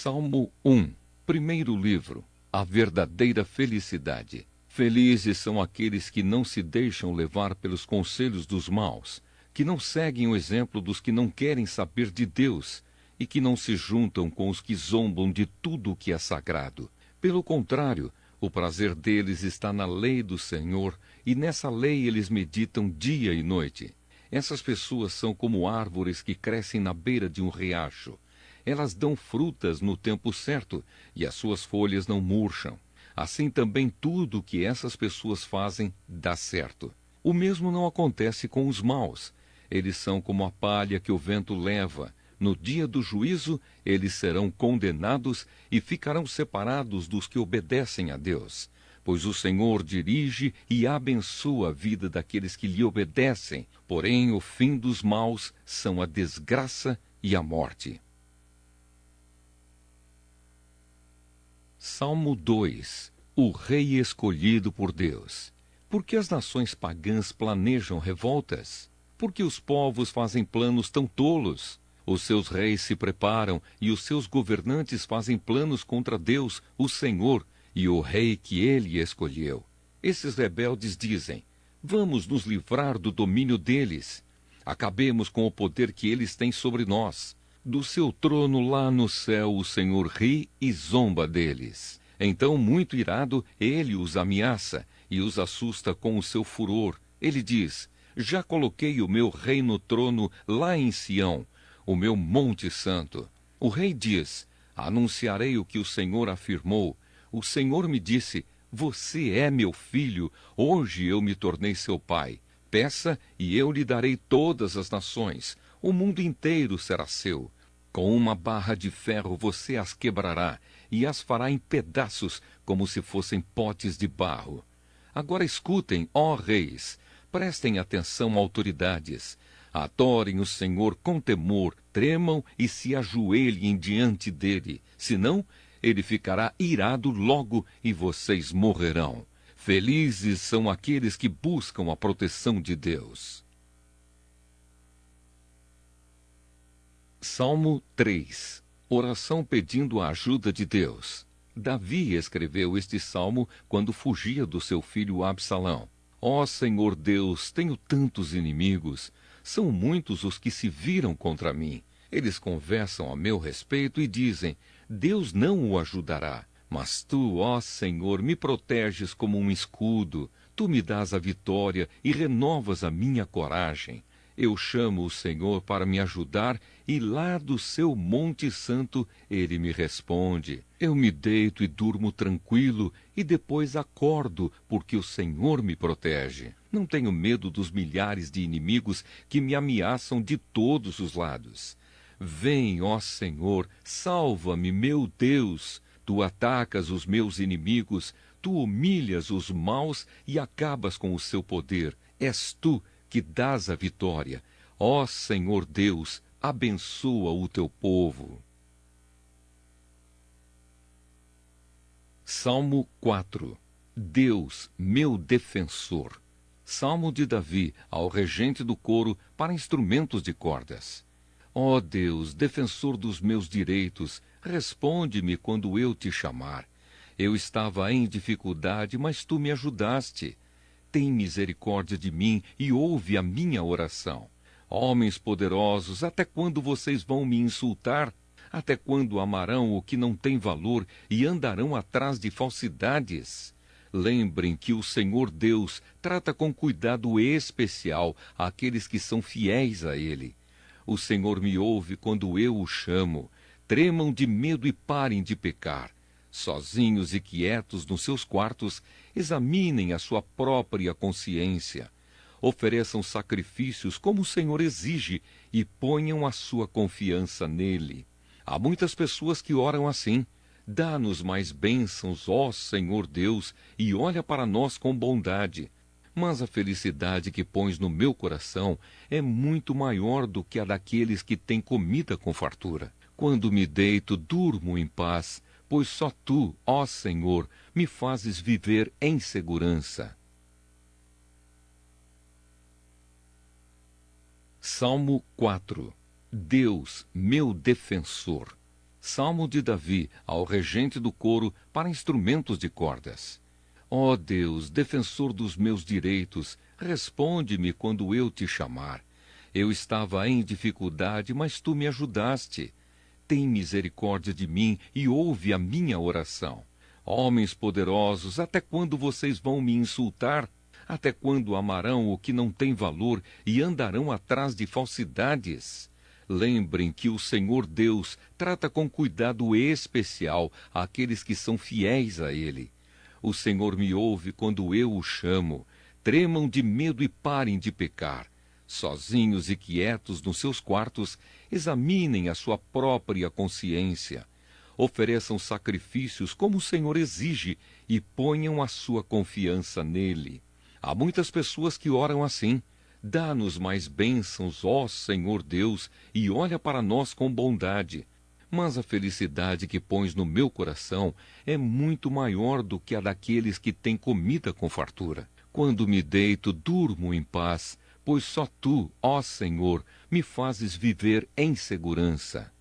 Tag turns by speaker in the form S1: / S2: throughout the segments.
S1: Salmo 1, primeiro livro, a verdadeira felicidade. Felizes são aqueles que não se deixam levar pelos conselhos dos maus, que não seguem o exemplo dos que não querem saber de Deus e que não se juntam com os que zombam de tudo o que é sagrado. Pelo contrário, o prazer deles está na lei do Senhor e nessa lei eles meditam dia e noite. Essas pessoas são como árvores que crescem na beira de um riacho. Elas dão frutas no tempo certo e as suas folhas não murcham. Assim também tudo o que essas pessoas fazem dá certo. O mesmo não acontece com os maus. Eles são como a palha que o vento leva. No dia do juízo, eles serão condenados e ficarão separados dos que obedecem a Deus. Pois o Senhor dirige e abençoa a vida daqueles que lhe obedecem. Porém, o fim dos maus são a desgraça e a morte. Salmo 2. O rei escolhido por Deus. Por que as nações pagãs planejam revoltas? Por que os povos fazem planos tão tolos? Os seus reis se preparam e os seus governantes fazem planos contra Deus, o Senhor, e o rei que ele escolheu. Esses rebeldes dizem: vamos nos livrar do domínio deles. Acabemos com o poder que eles têm sobre nós. Do seu trono lá no céu o Senhor ri e zomba deles. Então, muito irado, ele os ameaça e os assusta com o seu furor. Ele diz: já coloquei o meu rei no trono lá em Sião, o meu monte santo. O rei diz: anunciarei o que o Senhor afirmou. O Senhor me disse: você é meu filho, hoje eu me tornei seu pai. Peça e eu lhe darei todas as nações. O mundo inteiro será seu. Com uma barra de ferro você as quebrará e as fará em pedaços como se fossem potes de barro. Agora escutem, ó reis, prestem atenção, autoridades. Adorem o Senhor com temor, tremam e se ajoelhem diante dele. Senão, ele ficará irado logo e vocês morrerão. Felizes são aqueles que buscam a proteção de Deus. Salmo 3. Oração pedindo a ajuda de Deus. Davi escreveu este salmo quando fugia do seu filho Absalão. Ó Senhor Deus, tenho tantos inimigos. São muitos os que se viram contra mim. Eles conversam a meu respeito e dizem: Deus não o ajudará. Mas tu, ó Senhor, me proteges como um escudo. Tu me dás a vitória e renovas a minha coragem. Eu chamo o Senhor para me ajudar e lá do seu monte santo ele me responde. Eu me deito e durmo tranquilo e depois acordo porque o Senhor me protege. Não tenho medo dos milhares de inimigos que me ameaçam de todos os lados. Vem, ó Senhor, salva-me, meu Deus. Tu atacas os meus inimigos, tu humilhas os maus e acabas com o seu poder. És tu que dás a vitória. Ó Senhor Deus, abençoa o teu povo. Salmo 4. Deus, meu defensor. Salmo de Davi, ao regente do coro, para instrumentos de cordas. Ó Deus, defensor dos meus direitos, responde-me quando eu te chamar. Eu estava em dificuldade, mas tu me ajudaste. Tem misericórdia de mim e ouve a minha oração. Homens poderosos, até quando vocês vão me insultar? Até quando amarão o que não tem valor e andarão atrás de falsidades? Lembrem que o Senhor Deus trata com cuidado especial aqueles que são fiéis a Ele. O Senhor me ouve quando eu o chamo. Tremam de medo e parem de pecar. Sozinhos e quietos nos seus quartos, examinem a sua própria consciência. Ofereçam sacrifícios como o Senhor exige e ponham a sua confiança nele. Há muitas pessoas que oram assim: dá-nos mais bênçãos, ó Senhor Deus, e olha para nós com bondade. Mas a felicidade que pões no meu coração é muito maior do que a daqueles que têm comida com fartura. Quando me deito, durmo em paz, pois só tu, ó Senhor, me fazes viver em segurança. Salmo 4. Deus, meu defensor. Salmo de Davi, ao regente do coro, para instrumentos de cordas. Ó Deus, defensor dos meus direitos, responde-me quando eu te chamar. Eu estava em dificuldade, mas tu me ajudaste. Tem misericórdia de mim e ouve a minha oração. Homens poderosos, até quando vocês vão me insultar? Até quando amarão o que não tem valor e andarão atrás de falsidades? Lembrem que o Senhor Deus trata com cuidado especial aqueles que são fiéis a Ele. O Senhor me ouve quando eu o chamo. Tremam de medo e parem de pecar. Sozinhos e quietos nos seus quartos, examinem a sua própria consciência. Ofereçam sacrifícios como o Senhor exige e ponham a sua confiança nele. Há muitas pessoas que oram assim. Dá-nos mais bênçãos, ó Senhor Deus, e olha para nós com bondade. Mas a felicidade que pões no meu coração é muito maior do que a daqueles que têm comida com fartura. Quando me deito, durmo em paz, pois só tu, ó Senhor, me fazes viver em segurança.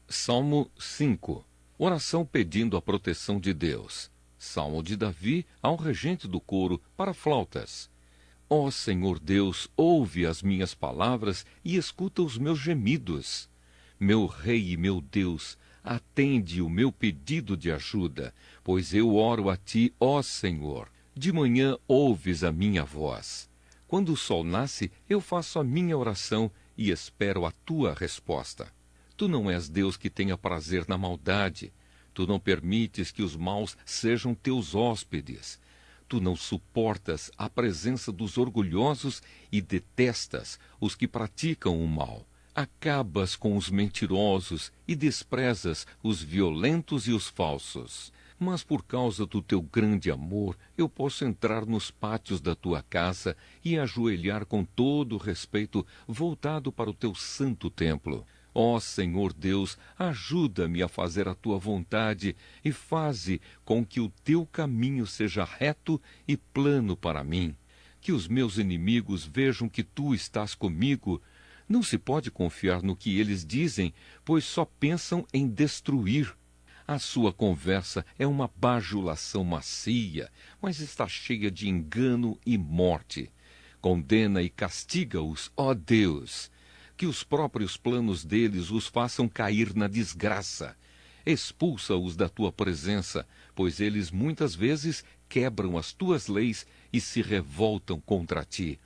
S1: Salmo 5. Oração pedindo a proteção de Deus. Salmo de Davi ao regente do coro para flautas. Ó Senhor Deus, ouve as minhas palavras e escuta os meus gemidos. Meu Rei e meu Deus, atende o meu pedido de ajuda, pois eu oro a ti, ó Senhor. De manhã ouves a minha voz. Quando o sol nasce, eu faço a minha oração e espero a tua resposta. Tu não és Deus que tenha prazer na maldade. Tu não permites que os maus sejam teus hóspedes. Tu não suportas a presença dos orgulhosos e detestas os que praticam o mal. Acabas com os mentirosos e desprezas os violentos e os falsos. Mas por causa do teu grande amor, eu posso entrar nos pátios da tua casa e ajoelhar com todo o respeito voltado para o teu santo templo. Ó Senhor Deus, ajuda-me a fazer a tua vontade e faze com que o teu caminho seja reto e plano para mim. Que os meus inimigos vejam que tu estás comigo. Não se pode confiar no que eles dizem, pois só pensam em destruir. A sua conversa é uma bajulação macia, mas está cheia de engano e morte. Condena e castiga-os, ó Deus. Que os próprios planos deles os façam cair na desgraça. Expulsa-os da tua presença, pois eles muitas vezes quebram as tuas leis e se revoltam contra ti.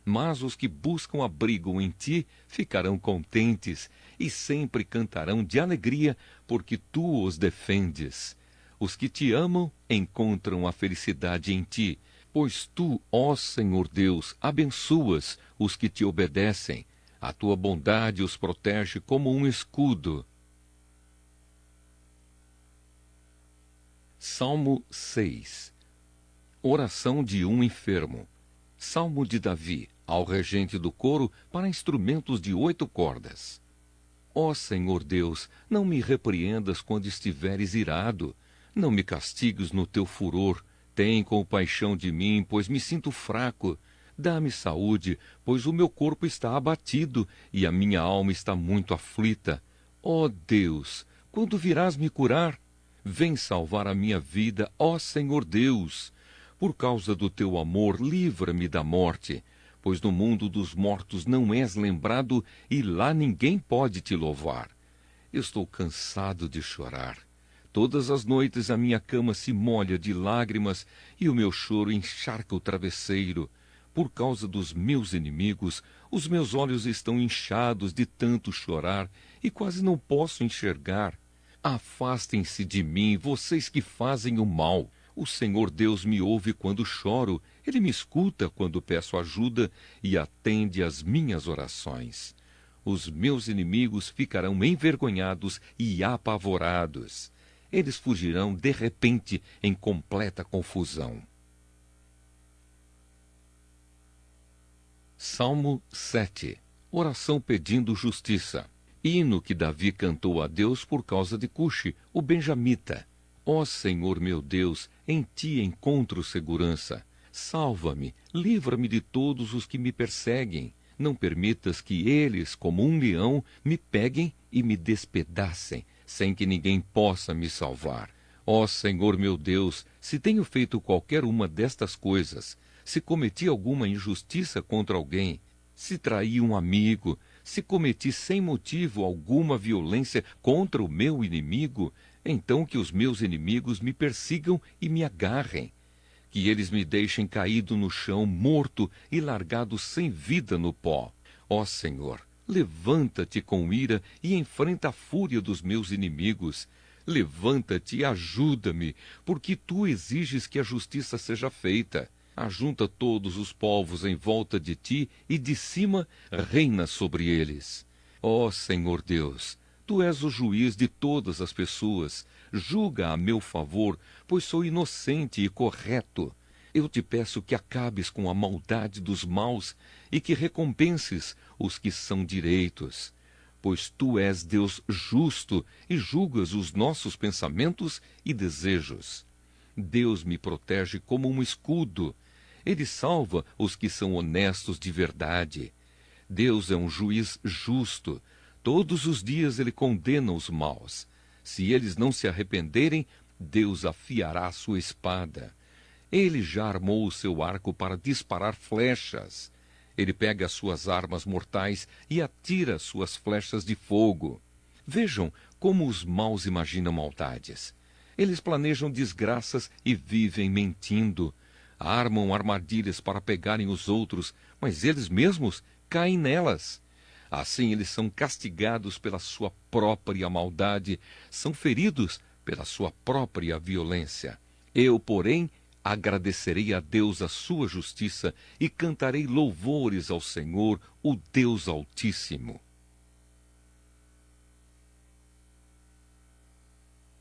S1: Mas os que buscam abrigo em ti ficarão contentes e sempre cantarão de alegria, porque tu os defendes. Os que te amam encontram a felicidade em ti, pois tu, ó Senhor Deus, abençoas os que te obedecem. A tua bondade os protege como um escudo. Salmo 6. Oração de um enfermo. Salmo de Davi, ao regente do coro, para instrumentos de 8 cordas. Ó Senhor Deus, não me repreendas quando estiveres irado. Não me castigues no teu furor. Tem compaixão de mim, pois me sinto fraco. Dá-me saúde, pois o meu corpo está abatido e a minha alma está muito aflita. Ó Deus, quando virás me curar? Vem salvar a minha vida, ó Senhor Deus. Por causa do teu amor, livra-me da morte, pois no mundo dos mortos não és lembrado e lá ninguém pode te louvar. Estou cansado de chorar. Todas as noites a minha cama se molha de lágrimas e o meu choro encharca o travesseiro. Por causa dos meus inimigos, os meus olhos estão inchados de tanto chorar e quase não posso enxergar. Afastem-se de mim, vocês que fazem o mal. O Senhor Deus me ouve quando choro, Ele me escuta quando peço ajuda e atende às minhas orações. Os meus inimigos ficarão envergonhados e apavorados. Eles fugirão de repente em completa confusão. Salmo 7. Oração pedindo justiça. Hino que Davi cantou a Deus por causa de Cuxi, o benjamita. Ó Senhor meu Deus, em ti encontro segurança. Salva-me, livra-me de todos os que me perseguem. Não permitas que eles, como um leão, me peguem e me despedacem, sem que ninguém possa me salvar. Ó Senhor meu Deus, se tenho feito qualquer uma destas coisas, se cometi alguma injustiça contra alguém, se traí um amigo, se cometi sem motivo alguma violência contra o meu inimigo, então que os meus inimigos me persigam e me agarrem. Que eles me deixem caído no chão, morto e largado sem vida no pó. Ó Senhor, levanta-te com ira e enfrenta a fúria dos meus inimigos. Levanta-te e ajuda-me, porque tu exiges que a justiça seja feita. Ajunta todos os povos em volta de ti e de cima reina sobre eles. Ó Senhor Deus, tu és o juiz de todas as pessoas. Julga a meu favor, pois sou inocente e correto. Eu te peço que acabes com a maldade dos maus e que recompenses os que são direitos. Pois tu és Deus justo e julgas os nossos pensamentos e desejos. Deus me protege como um escudo. Ele salva os que são honestos de verdade. Deus é um juiz justo. Todos os dias ele condena os maus. Se eles não se arrependerem, Deus afiará a sua espada. Ele já armou o seu arco para disparar flechas. Ele pega as suas armas mortais e atira suas flechas de fogo. Vejam como os maus imaginam maldades. Eles planejam desgraças e vivem mentindo. Armam armadilhas para pegarem os outros, mas eles mesmos caem nelas. Assim eles são castigados pela sua própria maldade, são feridos pela sua própria violência. Eu, porém, agradecerei a Deus a sua justiça e cantarei louvores ao Senhor, o Deus Altíssimo.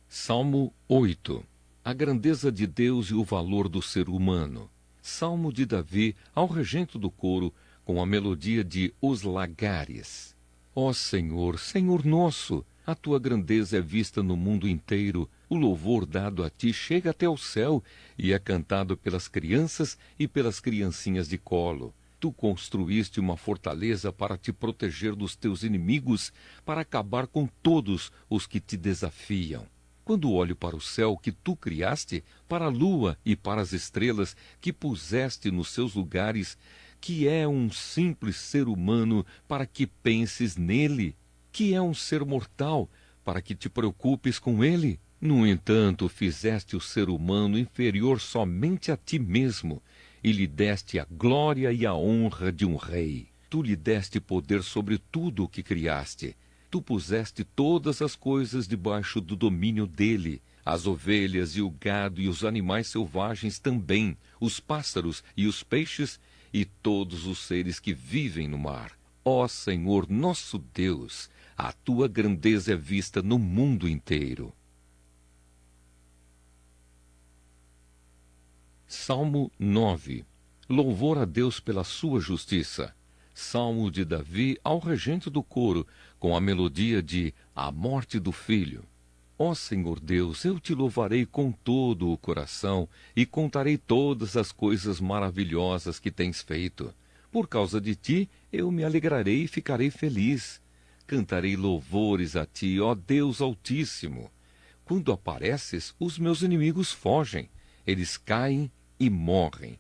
S1: Salmo 8. A grandeza de Deus e o valor do ser humano. Salmo de Davi ao regente do coro, com a melodia de Os Lagares. Ó Senhor, Senhor nosso, a tua grandeza é vista no mundo inteiro. O louvor dado a ti chega até o céu e é cantado pelas crianças e pelas criancinhas de colo. Tu construíste uma fortaleza para te proteger dos teus inimigos, para acabar com todos os que te desafiam. Quando olho para o céu que tu criaste, para a lua e para as estrelas que puseste nos seus lugares, que é um simples ser humano para que penses nele, que é um ser mortal para que te preocupes com ele. No entanto, fizeste o ser humano inferior somente a ti mesmo, e lhe deste a glória e a honra de um rei. Tu lhe deste poder sobre tudo o que criaste. Tu puseste todas as coisas debaixo do domínio dele, as ovelhas e o gado e os animais selvagens também, os pássaros e os peixes e todos os seres que vivem no mar. Ó Senhor nosso Deus, a tua grandeza é vista no mundo inteiro. Salmo 9. Louvor a Deus pela sua justiça. Salmo de Davi ao regente do coro, com a melodia de A Morte do Filho. Ó Senhor Deus, eu te louvarei com todo o coração e contarei todas as coisas maravilhosas que tens feito. Por causa de ti, eu me alegrarei e ficarei feliz. Cantarei louvores a ti, ó Deus Altíssimo. Quando apareces, os meus inimigos fogem. Eles caem e morrem.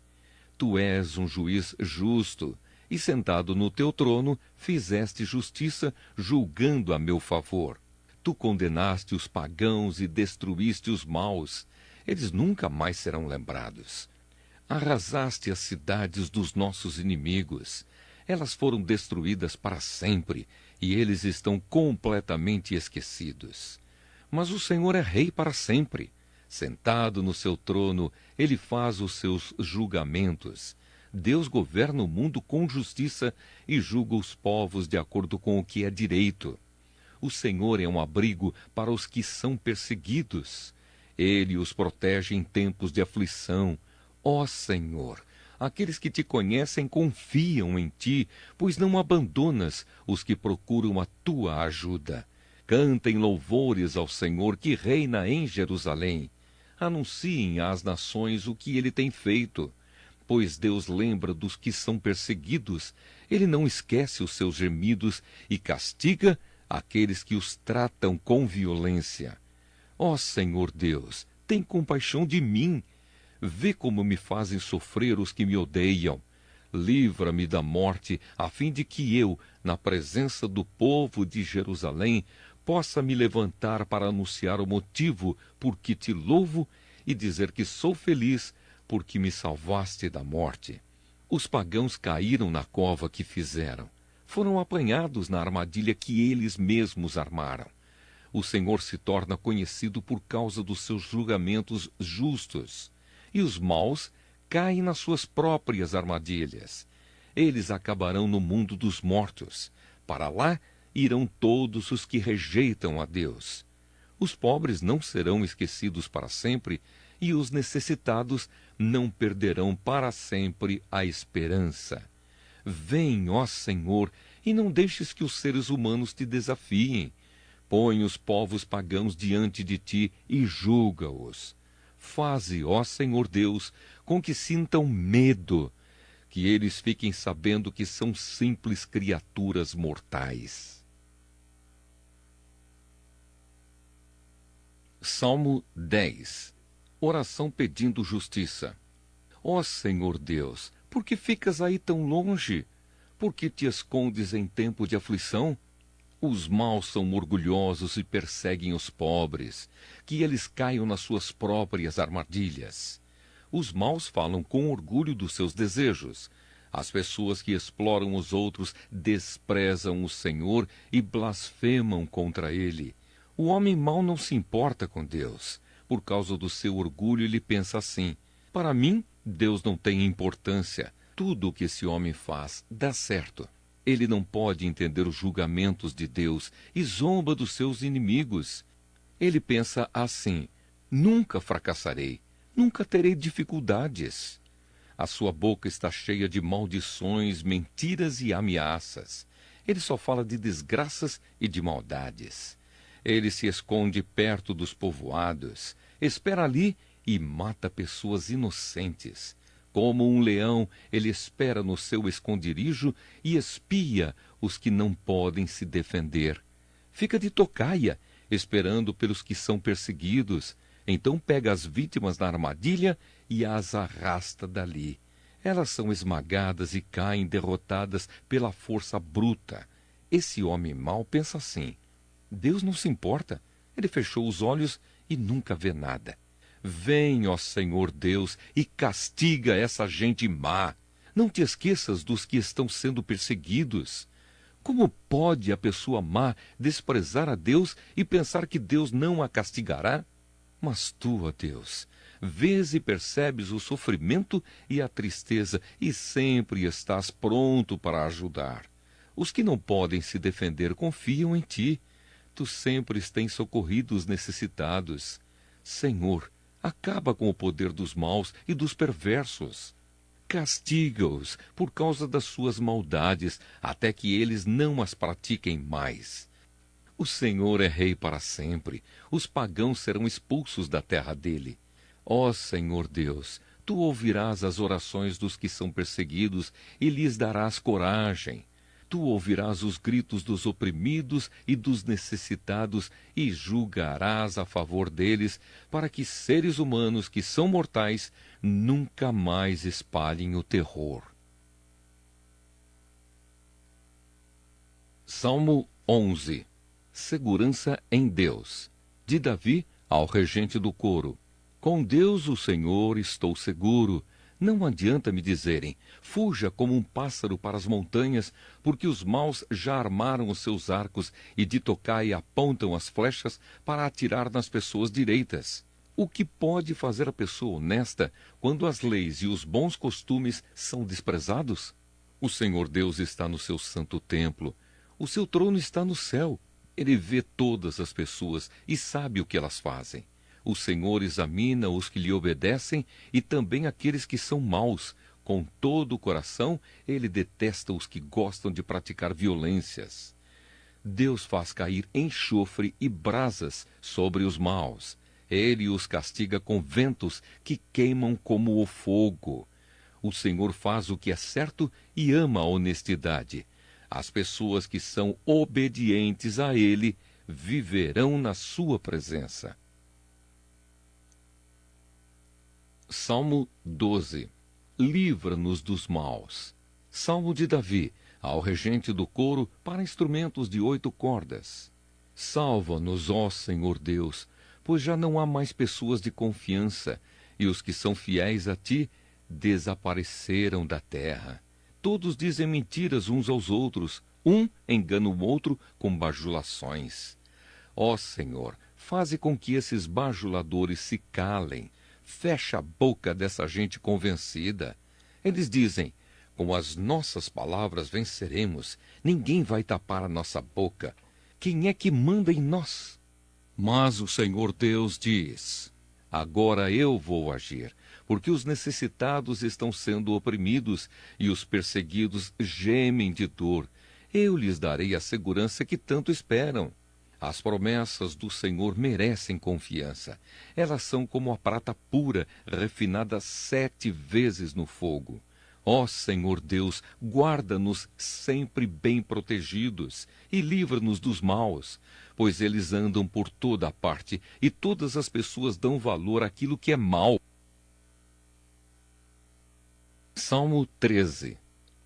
S1: Tu és um juiz justo, e sentado no teu trono, fizeste justiça, julgando a meu favor. Tu condenaste os pagãos e destruíste os maus. Eles nunca mais serão lembrados. Arrasaste as cidades dos nossos inimigos. Elas foram destruídas para sempre, e eles estão completamente esquecidos. Mas o Senhor é rei para sempre. Sentado no seu trono, ele faz os seus julgamentos. Deus governa o mundo com justiça e julga os povos de acordo com o que é direito. O Senhor é um abrigo para os que são perseguidos. Ele os protege em tempos de aflição. Ó Senhor, aqueles que te conhecem confiam em ti, pois não abandonas os que procuram a tua ajuda. Cantem louvores ao Senhor que reina em Jerusalém. Anunciem às nações o que ele tem feito. Pois Deus lembra dos que são perseguidos, Ele não esquece os seus gemidos e castiga aqueles que os tratam com violência. Ó Senhor Deus, tem compaixão de mim. Vê como me fazem sofrer os que me odeiam. Livra-me da morte, a fim de que eu, na presença do povo de Jerusalém, possa me levantar para anunciar o motivo por que te louvo e dizer que sou feliz porque me salvaste da morte. Os pagãos caíram na cova que fizeram. Foram apanhados na armadilha que eles mesmos armaram. O Senhor se torna conhecido por causa dos seus julgamentos justos, e os maus caem nas suas próprias armadilhas. Eles acabarão no mundo dos mortos. Para lá irão todos os que rejeitam a Deus. Os pobres não serão esquecidos para sempre, e os necessitados não perderão para sempre a esperança. Vem, ó Senhor, e não deixes que os seres humanos te desafiem. Põe os povos pagãos diante de ti e julga-os. Faze, ó Senhor Deus, com que sintam medo, que eles fiquem sabendo que são simples criaturas mortais. Salmo 10. Oração pedindo justiça. Ó Senhor Deus, por que ficas aí tão longe? Por que te escondes em tempo de aflição? Os maus são orgulhosos e perseguem os pobres, que eles caiam nas suas próprias armadilhas. Os maus falam com orgulho dos seus desejos. As pessoas que exploram os outros desprezam o Senhor e blasfemam contra ele. O homem mau não se importa com Deus. Por causa do seu orgulho, ele pensa assim: para mim, Deus não tem importância. Tudo o que esse homem faz dá certo. Ele não pode entender os julgamentos de Deus e zomba dos seus inimigos. Ele pensa assim: nunca fracassarei, nunca terei dificuldades. A sua boca está cheia de maldições, mentiras e ameaças. Ele só fala de desgraças e de maldades. Ele se esconde perto dos povoados, espera ali e mata pessoas inocentes. Como um leão, ele espera no seu esconderijo e espia os que não podem se defender. Fica de tocaia, esperando pelos que são perseguidos. Então pega as vítimas na armadilha e as arrasta dali. Elas são esmagadas e caem derrotadas pela força bruta. Esse homem mau pensa assim: Deus não se importa. Ele fechou os olhos e nunca vê nada. Vem, ó Senhor Deus, e castiga essa gente má. Não te esqueças dos que estão sendo perseguidos. Como pode a pessoa má desprezar a Deus e pensar que Deus não a castigará? Mas tu, ó Deus, vês e percebes o sofrimento e a tristeza e sempre estás pronto para ajudar. Os que não podem se defender confiam em ti. Tu sempre tens socorrido os necessitados. Senhor, acaba com o poder dos maus e dos perversos. Castiga-os por causa das suas maldades, até que eles não as pratiquem mais. O Senhor é rei para sempre. Os pagãos serão expulsos da terra dele. Ó Senhor Deus, tu ouvirás as orações dos que são perseguidos e lhes darás coragem. Tu ouvirás os gritos dos oprimidos e dos necessitados e julgarás a favor deles, para que seres humanos que são mortais nunca mais espalhem o terror. Salmo 11. Segurança em Deus. De Davi ao regente do coro. Com Deus, o Senhor, estou seguro. Não adianta me dizerem: fuja como um pássaro para as montanhas, porque os maus já armaram os seus arcos e de tocaia apontam as flechas para atirar nas pessoas direitas. O que pode fazer a pessoa honesta quando as leis e os bons costumes são desprezados? O Senhor Deus está no seu santo templo. O seu trono está no céu. Ele vê todas as pessoas e sabe o que elas fazem. O Senhor examina os que lhe obedecem e também aqueles que são maus. Com todo o coração, ele detesta os que gostam de praticar violências. Deus faz cair enxofre e brasas sobre os maus. Ele os castiga com ventos que queimam como o fogo. O Senhor faz o que é certo e ama a honestidade. As pessoas que são obedientes a Ele viverão na sua presença. Salmo 12. Livra-nos dos maus. Salmo de Davi, ao regente do coro, para instrumentos de 8 cordas. Salva-nos, ó Senhor Deus, pois já não há mais pessoas de confiança, e os que são fiéis a ti desapareceram da terra. Todos dizem mentiras uns aos outros, um engana o outro com bajulações. Ó Senhor, faze com que esses bajuladores se calem. Fecha a boca dessa gente convencida. Eles dizem, com as nossas palavras venceremos, ninguém vai tapar a nossa boca. Quem é que manda em nós? Mas o Senhor Deus diz, agora eu vou agir, porque os necessitados estão sendo oprimidos e os perseguidos gemem de dor. Eu lhes darei a segurança que tanto esperam. As promessas do Senhor merecem confiança. Elas são como a prata pura, refinada 7 vezes no fogo. Ó Senhor Deus, guarda-nos sempre bem protegidos e livra-nos dos maus, pois eles andam por toda a parte e todas as pessoas dão valor àquilo que é mau. Salmo 13.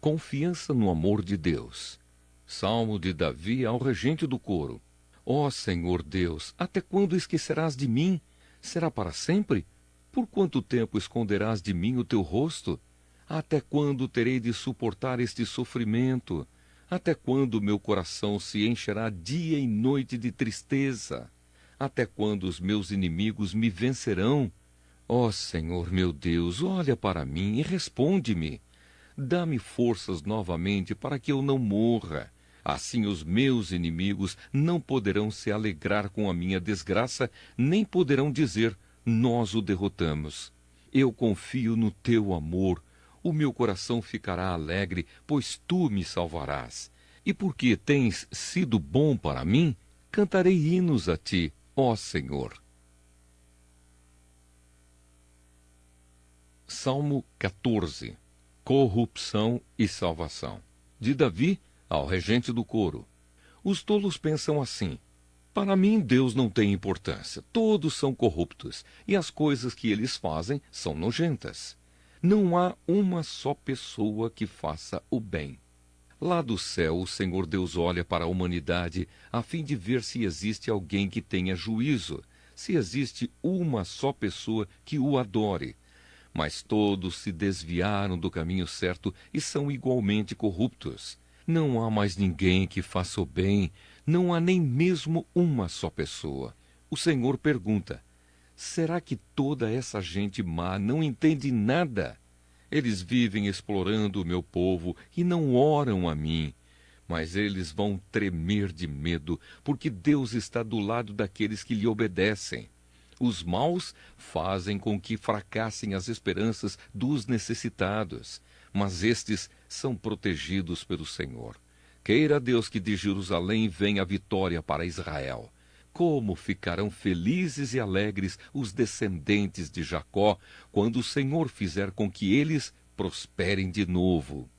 S1: Confiança no amor de Deus. Salmo de Davi ao regente do coro. Ó Senhor Deus, até quando esquecerás de mim? Será para sempre? Por quanto tempo esconderás de mim o teu rosto? Até quando terei de suportar este sofrimento? Até quando meu coração se encherá dia e noite de tristeza? Até quando os meus inimigos me vencerão? Ó Senhor meu Deus, olha para mim e responde-me. Dá-me forças novamente para que eu não morra. Assim os meus inimigos não poderão se alegrar com a minha desgraça, nem poderão dizer, nós o derrotamos. Eu confio no teu amor. O meu coração ficará alegre, pois tu me salvarás. E porque tens sido bom para mim, cantarei hinos a ti, ó Senhor. Salmo 14. Corrupção e salvação. De Davi ao regente do coro. Os tolos pensam assim, para mim Deus não tem importância, todos são corruptos, e as coisas que eles fazem são nojentas. Não há uma só pessoa que faça o bem. Lá do céu o Senhor Deus olha para a humanidade, a fim de ver se existe alguém que tenha juízo, se existe uma só pessoa que o adore. Mas todos se desviaram do caminho certo e são igualmente corruptos. Não há mais ninguém que faça o bem, não há nem mesmo uma só pessoa. O Senhor pergunta, será que toda essa gente má não entende nada? Eles vivem explorando o meu povo e não oram a mim. Mas eles vão tremer de medo, porque Deus está do lado daqueles que lhe obedecem. Os maus fazem com que fracassem as esperanças dos necessitados, mas estes são protegidos pelo Senhor. Queira Deus que de Jerusalém venha a vitória para Israel. Como ficarão felizes e alegres os descendentes de Jacó, quando o Senhor fizer com que eles prosperem de novo.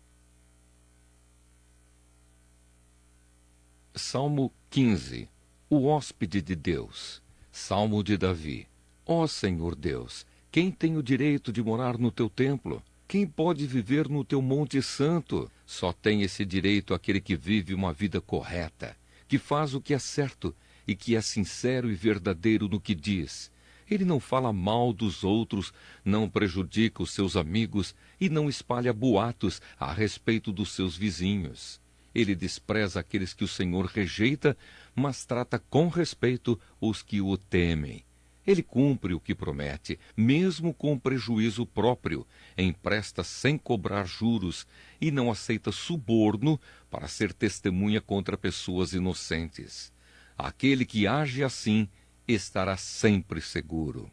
S1: Salmo 15. O hóspede de Deus. Salmo de Davi. Ó Senhor Deus, quem tem o direito de morar no teu templo? Quem pode viver no teu monte santo? Só tem esse direito aquele que vive uma vida correta, que faz o que é certo e que é sincero e verdadeiro no que diz. Ele não fala mal dos outros, não prejudica os seus amigos e não espalha boatos a respeito dos seus vizinhos. Ele despreza aqueles que o Senhor rejeita, mas trata com respeito os que o temem. Ele cumpre o que promete, mesmo com prejuízo próprio, empresta sem cobrar juros e não aceita suborno para ser testemunha contra pessoas inocentes. Aquele que age assim estará sempre seguro.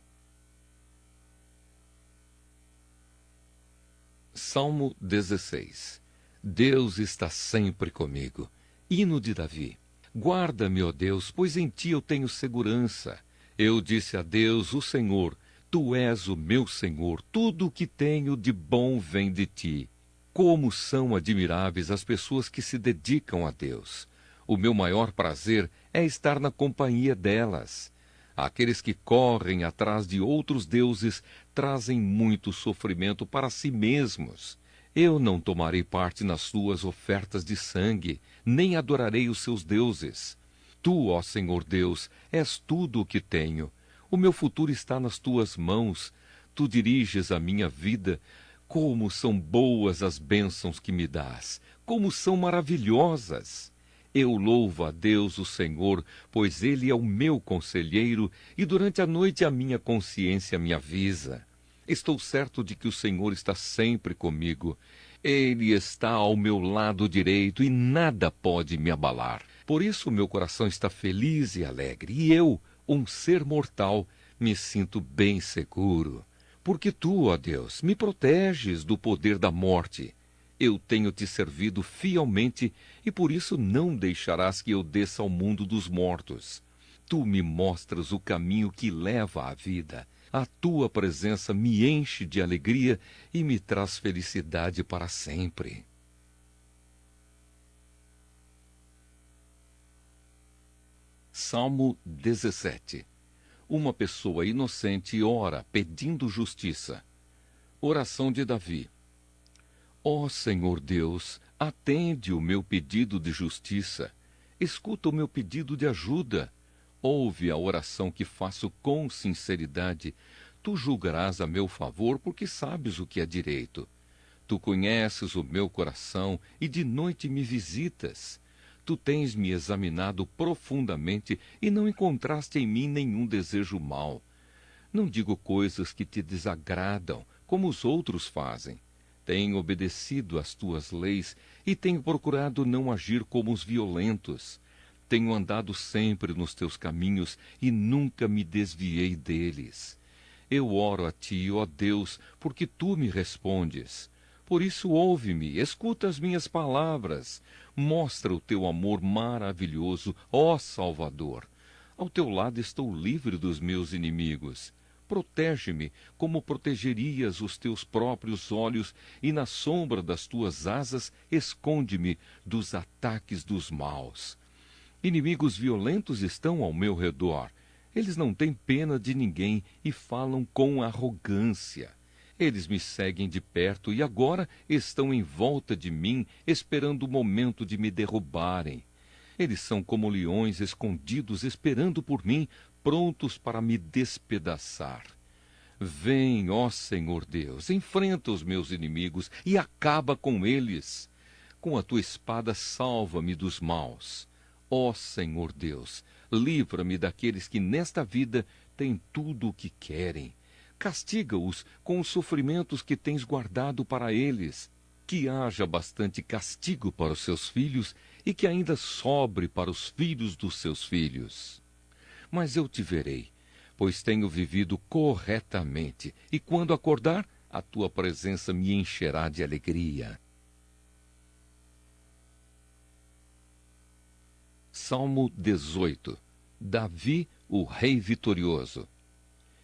S1: Salmo 16. Deus está sempre comigo. Hino de Davi. Guarda-me, ó Deus, pois em ti eu tenho segurança. Eu disse a Deus, o Senhor, Tu és o meu Senhor, tudo o que tenho de bom vem de ti. Como são admiráveis as pessoas que se dedicam a Deus. O meu maior prazer é estar na companhia delas. Aqueles que correm atrás de outros deuses trazem muito sofrimento para si mesmos. Eu não tomarei parte nas suas ofertas de sangue, nem adorarei os seus deuses. Tu, ó Senhor Deus, és tudo o que tenho. O meu futuro está nas tuas mãos. Tu diriges a minha vida. Como são boas as bênçãos que me dás! Como são maravilhosas! Eu louvo a Deus, o Senhor, pois Ele é o meu conselheiro e durante a noite a minha consciência me avisa. Estou certo de que o Senhor está sempre comigo. Ele está ao meu lado direito e nada pode me abalar. Por isso meu coração está feliz e alegre, e eu, um ser mortal, me sinto bem seguro. Porque tu, ó Deus, me proteges do poder da morte. Eu tenho te servido fielmente e por isso não deixarás que eu desça ao mundo dos mortos. Tu me mostras o caminho que leva à vida. A tua presença me enche de alegria e me traz felicidade para sempre. Salmo 17. Uma pessoa inocente ora pedindo justiça. Oração de Davi. Ó Senhor Deus, atende o meu pedido de justiça. Escuta o meu pedido de ajuda. Ouve a oração que faço com sinceridade. Tu julgarás a meu favor porque sabes o que é direito. Tu conheces o meu coração e de noite me visitas. Tu tens me examinado profundamente e não encontraste em mim nenhum desejo mau. Não digo coisas que te desagradam, como os outros fazem. Tenho obedecido às tuas leis e tenho procurado não agir como os violentos. Tenho andado sempre nos teus caminhos e nunca me desviei deles. Eu oro a ti, ó Deus, porque tu me respondes. Por isso ouve-me, escuta as minhas palavras. Mostra o teu amor maravilhoso, ó Salvador. Ao teu lado estou livre dos meus inimigos. Protege-me como protegerias os teus próprios olhos, e na sombra das tuas asas esconde-me dos ataques dos maus. Inimigos violentos estão ao meu redor. Eles não têm pena de ninguém e falam com arrogância. Eles me seguem de perto e agora estão em volta de mim, esperando o momento de me derrubarem. Eles são como leões escondidos, esperando por mim, prontos para me despedaçar. Vem, ó Senhor Deus, enfrenta os meus inimigos e acaba com eles. Com a tua espada salva-me dos maus. Ó Senhor Deus, livra-me daqueles que nesta vida têm tudo o que querem. Castiga-os com os sofrimentos que tens guardado para eles. Que haja bastante castigo para os seus filhos e que ainda sobre para os filhos dos seus filhos. Mas eu te verei, pois tenho vivido corretamente, e quando acordar, a tua presença me encherá de alegria. Salmo 18. Davi, o rei vitorioso.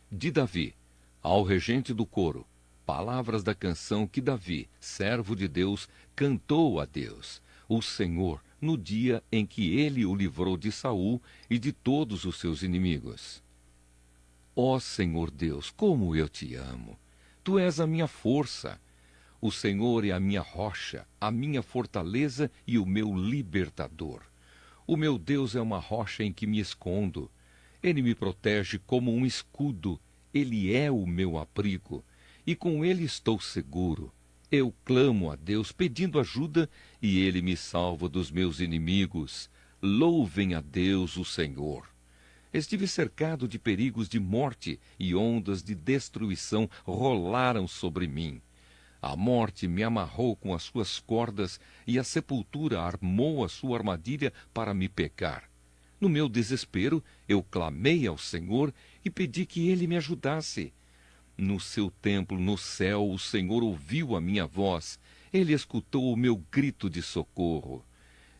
S1: De Davi, ao regente do coro, palavras da canção que Davi, servo de Deus, cantou a Deus, o Senhor, no dia em que ele o livrou de Saul e de todos os seus inimigos. Ó Senhor Deus, como eu te amo! Tu és a minha força. O Senhor é a minha rocha, a minha fortaleza e o meu libertador. O meu Deus é uma rocha em que me escondo. Ele me protege como um escudo. Ele é o meu abrigo, e com ele estou seguro. Eu clamo a Deus pedindo ajuda, e ele me salva dos meus inimigos. Louvem a Deus, o Senhor. Estive cercado de perigos de morte, e ondas de destruição rolaram sobre mim. A morte me amarrou com as suas cordas, e a sepultura armou a sua armadilha para me pecar. No meu desespero, eu clamei ao Senhor e pedi que ele me ajudasse. No seu templo, no céu, o Senhor ouviu a minha voz. Ele escutou o meu grito de socorro.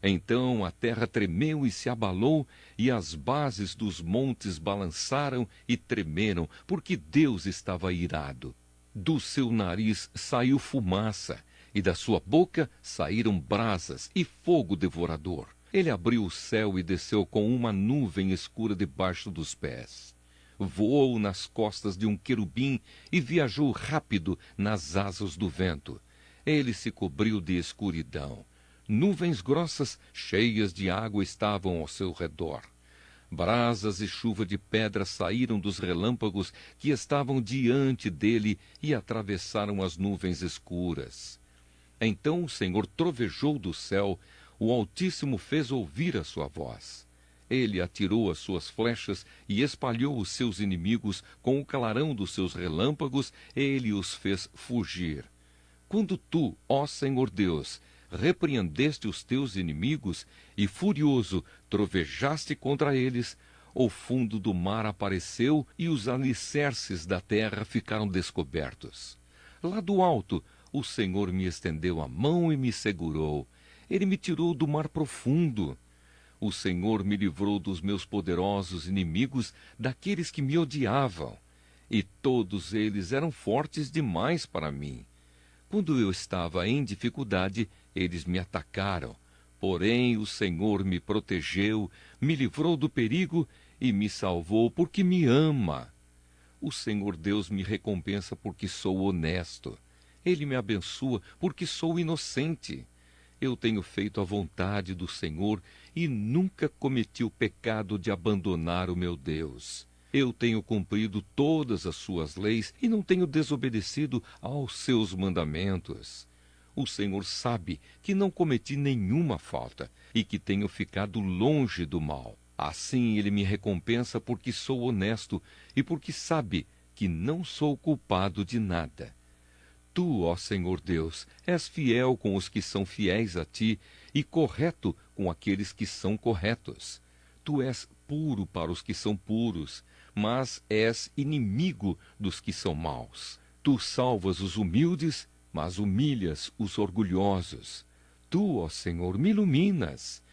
S1: Então a terra tremeu e se abalou, e as bases dos montes balançaram e tremeram, porque Deus estava irado. Do seu nariz saiu fumaça, e da sua boca saíram brasas e fogo devorador. Ele abriu o céu e desceu com uma nuvem escura debaixo dos pés. Voou nas costas de um querubim e viajou rápido nas asas do vento. Ele se cobriu de escuridão. Nuvens grossas, cheias de água, estavam ao seu redor. Brasas e chuva de pedra saíram dos relâmpagos que estavam diante dele e atravessaram as nuvens escuras. Então o Senhor trovejou do céu, o Altíssimo fez ouvir a sua voz. Ele atirou as suas flechas e espalhou os seus inimigos com o clarão dos seus relâmpagos, ele os fez fugir. Quando tu, ó Senhor Deus, repreendeste os teus inimigos e, furioso, trovejaste contra eles, o fundo do mar apareceu e os alicerces da terra ficaram descobertos. Lá do alto, o Senhor me estendeu a mão e me segurou. Ele me tirou do mar profundo. O Senhor me livrou dos meus poderosos inimigos, daqueles que me odiavam. E todos eles eram fortes demais para mim. Quando eu estava em dificuldade, eles me atacaram. Porém, o Senhor me protegeu, me livrou do perigo e me salvou porque me ama. O Senhor Deus me recompensa porque sou honesto. Ele me abençoa porque sou inocente. Eu tenho feito a vontade do Senhor e nunca cometi o pecado de abandonar o meu Deus. Eu tenho cumprido todas as suas leis e não tenho desobedecido aos seus mandamentos. O Senhor sabe que não cometi nenhuma falta e que tenho ficado longe do mal. Assim ele me recompensa porque sou honesto e porque sabe que não sou culpado de nada. Tu, ó Senhor Deus, és fiel com os que são fiéis a ti e correto com aqueles que são corretos. Tu és puro para os que são puros, mas és inimigo dos que são maus. Tu salvas os humildes, mas humilhas os orgulhosos. Tu, ó Senhor, me iluminas.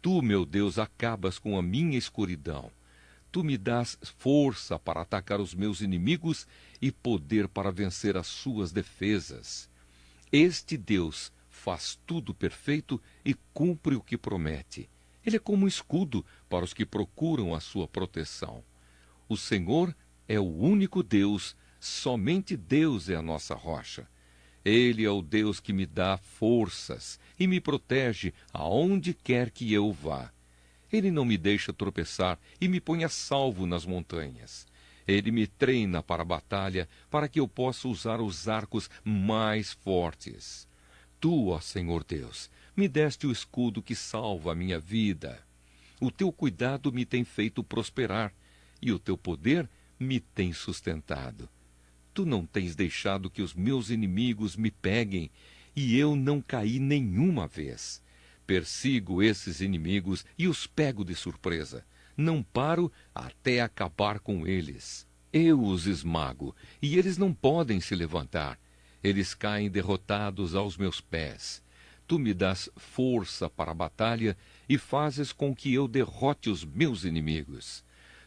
S1: Tu, meu Deus, acabas com a minha escuridão. Tu me dás força para atacar os meus inimigos e poder para vencer as suas defesas. Este Deus faz tudo perfeito e cumpre o que promete. Ele é como um escudo para os que procuram a sua proteção. O Senhor é o único Deus, somente Deus é a nossa rocha. Ele é o Deus que me dá forças e me protege aonde quer que eu vá. Ele não me deixa tropeçar e me põe a salvo nas montanhas. Ele me treina para a batalha, para que eu possa usar os arcos mais fortes. Tu, ó Senhor Deus, me deste o escudo que salva a minha vida. O teu cuidado me tem feito prosperar, e o teu poder me tem sustentado. Tu não tens deixado que os meus inimigos me peguem, e eu não caí nenhuma vez. Persigo esses inimigos e os pego de surpresa. Não paro até acabar com eles. Eu os esmago, e eles não podem se levantar. Eles caem derrotados aos meus pés. Tu me dás força para a batalha e fazes com que eu derrote os meus inimigos.